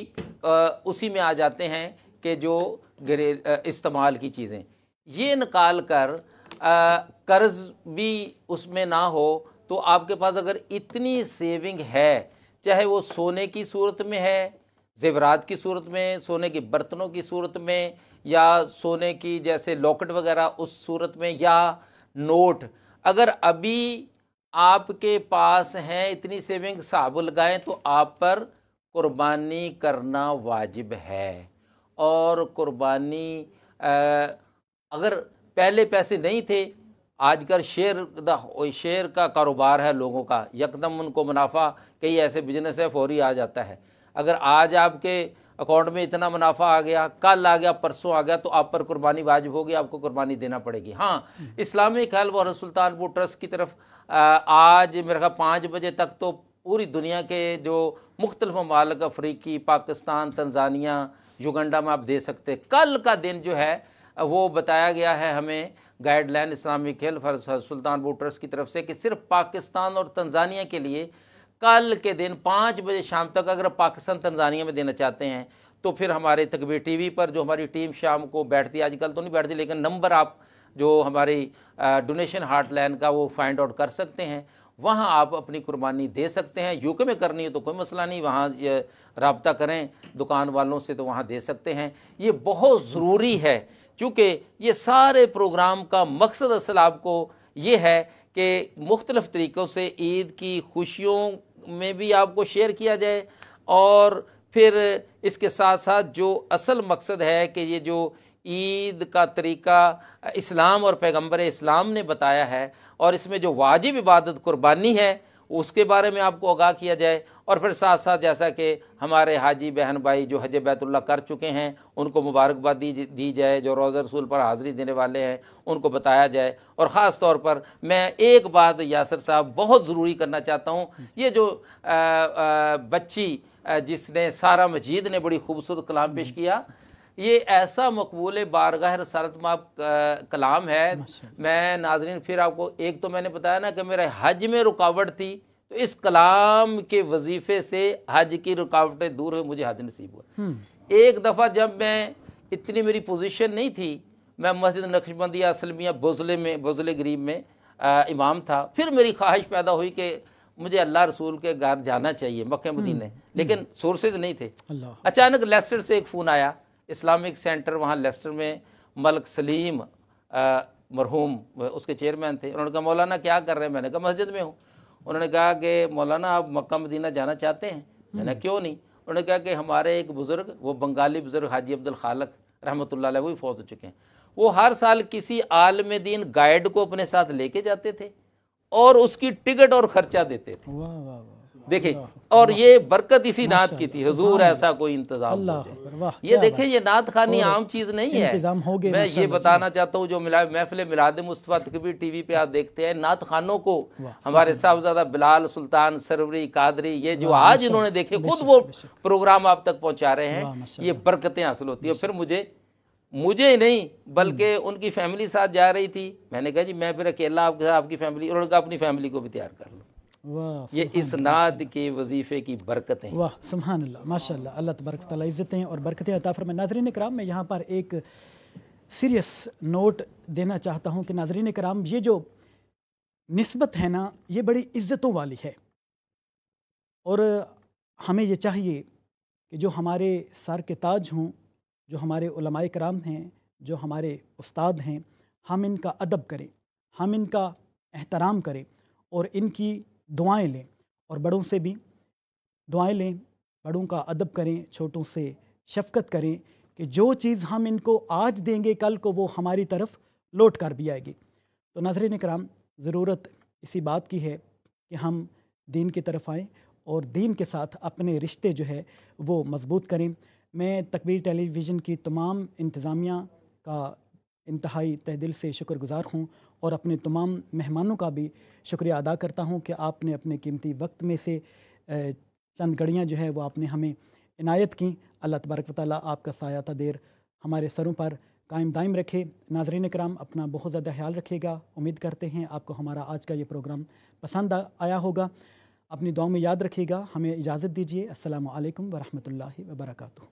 उसी में आ जाते हैं कि जो इस्तेमाल की चीज़ें, ये निकाल कर कर्ज़ भी उसमें ना हो, तो आपके पास अगर इतनी सेविंग है, चाहे वो सोने की सूरत में है, ज़ेवरात की सूरत में, सोने के बर्तनों की सूरत में, या सोने की जैसे लॉकेट वगैरह उस सूरत में, या नोट, अगर अभी आपके पास हैं इतनी सेविंग हिसाब लगाएं तो आप पर कुर्बानी करना वाजिब है। और कुर्बानी अगर पहले पैसे नहीं थे, आजकल शेयर का कारोबार है लोगों का, यकदम उनको मुनाफा, कई ऐसे बिजनेस है फौरी आ जाता है। अगर आज आपके अकाउंट में इतना मुनाफा आ गया, कल आ गया, परसों आ गया, तो आप पर कुर्बानी वाजिब होगी, आपको कुर्बानी देना पड़ेगी। हाँ, इस्लामिक हेल्थ और सुल्तानपुर ट्रस्ट की तरफ आज मेरे ख्याल 5 बजे तक तो पूरी दुनिया के जो मुख्तलिफ ममालिक, अफ्रीकी, पाकिस्तान, तंजानिया, युगांडा में आप दे सकते। कल का दिन जो है वो बताया गया है हमें गाइडलाइन इस्लामिक हेल्थ और सुल्तानपुर ट्रस्ट की तरफ से कि सिर्फ पाकिस्तान और तंजानिया के लिए कल के दिन 5 बजे शाम तक अगर पाकिस्तान तंजानिया में देना चाहते हैं तो फिर हमारे तकबीर टीवी पर जो हमारी टीम शाम को बैठती है, आजकल तो नहीं बैठती, लेकिन नंबर आप जो हमारी डोनेशन हॉटलाइन का वो फाइंड आउट कर सकते हैं, वहाँ आप अपनी कुर्बानी दे सकते हैं। यूके में करनी है तो कोई मसला नहीं, वहाँ रब्ता करें दुकान वालों से तो वहाँ दे सकते हैं। ये बहुत ज़रूरी है क्योंकि ये सारे प्रोग्राम का मकसद असल आपको ये है कि मुख्तलिफ़ तरीक़ों से ईद की खुशियों में भी आपको शेयर किया जाए, और फिर इसके साथ साथ जो असल मकसद है कि ये जो ईद का तरीक़ा इस्लाम और पैगंबर इस्लाम ने बताया है, और इसमें जो वाजिब इबादत कुर्बानी है उसके बारे में आपको आगाह किया जाए, और फिर साथ साथ जैसा कि हमारे हाजी बहन भाई जो हज बैतुल्लाह कर चुके हैं उनको मुबारकबाद दी जाए, जो रोज़ा रसूल पर हाज़िरी देने वाले हैं उनको बताया जाए। और ख़ास तौर पर मैं एक बात यासर साहब बहुत ज़रूरी करना चाहता हूँ, ये जो बच्ची जिसने सारा मजीद ने बड़ी खूबसूरत कलाम पेश किया, ये ऐसा मकबूल बारगाह रसालत माब कलाम है। मैं नाज़रीन फिर आपको एक तो मैंने बताया ना कि मेरे हज में रुकावट थी, तो इस कलाम के वजीफ़े से हज की रुकावटें दूर हुई, मुझे हज नसीब हुआ। एक दफ़ा जब मैं इतनी मेरी पोजीशन नहीं थी, मैं मस्जिद नक्शबंदिया असलमिया बुज़ले गरीब में इमाम था, फिर मेरी ख्वाहिश पैदा हुई कि मुझे अल्लाह रसूल के घर जाना चाहिए मक्के मदीने, लेकिन सोर्सेज नहीं थे। अचानक लेस्टर से एक फ़ोन आया, इस्लामिक सेंटर वहाँ लेस्टर में मलक सलीम मरहूम उसके चेयरमैन थे। उन्होंने कहा मौलाना क्या कर रहे हैं? मैंने कहा मस्जिद में हूँ। उन्होंने कहा कि मौलाना आप मक्का मदीना जाना चाहते हैं? मैंने क्यों नहीं? उन्होंने कहा कि हमारे एक बुज़ुर्ग, वो बंगाली बुज़ुर्ग हाजी अब्दुल खालक रहमतुल्लाह अलैह, वही फौत हो चुके हैं, वो हर साल किसी आलिम दीन गाइड को अपने साथ लेके जाते थे और उसकी टिकट और ख़र्चा देते थे। वाह वाह वाह, देखिए, और ये बरकत इसी नात की थी, हुजूर ऐसा कोई इंतजाम हो जाए। ये देखिए, ये नात खानी आम चीज़ नहीं है। मैं ये बताना चाहता हूँ, जो महफिल मिलाद मुस्तफ़ा तकबीर टीवी पे आप देखते हैं, नात खानों को हमारे साहबजादा बिलाल सुल्तान सरवरी कादरी, ये जो आज इन्होंने देखे खुद वो प्रोग्राम आप तक पहुँचा रहे हैं, ये बरकतें हासिल होती है। फिर मुझे नहीं बल्कि उनकी फैमिली साथ जा रही थी। मैंने कहा जी मैं फिर अकेला आपके साथ, आपकी फैमिली, उन्होंने कहा अपनी फैमिली को भी तैयार कर लो। वाह, ये इसनाद के वजीफ़े की बरकतें। वाह सुभान अल्लाह, माशाअल्लाह, अल्लाह तबारक व तआला इज़्ज़तें और बरकतें अता फरमाए। नाज़रीन कराम, मैं यहाँ पर एक सीरियस नोट देना चाहता हूँ कि नाज़रीन कराम, ये जो निस्बत है ना, ये बड़ी इज़्ज़तों वाली है और हमें ये चाहिए कि जो हमारे सर के ताज हों, जो हमारे उलमाए कराम हैं, जो हमारे उस्ताद हैं, हम इनका अदब करें, हम इनका एहतराम करें और इनकी दुआएं लें और बड़ों से भी दुआएं लें, बड़ों का अदब करें, छोटों से शफ़क़त करें कि जो चीज़ हम इनको आज देंगे कल को वो हमारी तरफ लौट कर भी आएगी। तो नाज़रीन कराम, ज़रूरत इसी बात की है कि हम दीन की तरफ आएँ और दीन के साथ अपने रिश्ते जो है वो मज़बूत करें। मैं तकबीर टेलीविज़न की तमाम इंतज़ामिया का इंतहाई तहे दिल से शुक्रगुज़ार हूँ और अपने तमाम मेहमानों का भी शुक्रिया अदा करता हूँ कि आपने अपने कीमती वक्त में से चंद घड़ियाँ जो है वो आपने हमें इनायत की। अल्लाह तबारक व तआला आपका साया ता देर हमारे सरों पर कायम दायम रखे। नाज़रीन कराम, अपना बहुत ज़्यादा ख्याल रखिएगा। उम्मीद करते हैं आपको हमारा आज का ये प्रोग्राम पसंद आया होगा। अपनी दुआओं में याद रखिएगा। हमें इजाज़त दीजिए। अस्सलामु अलैकुम व रहमतुल्लाहि व बरकातुहू।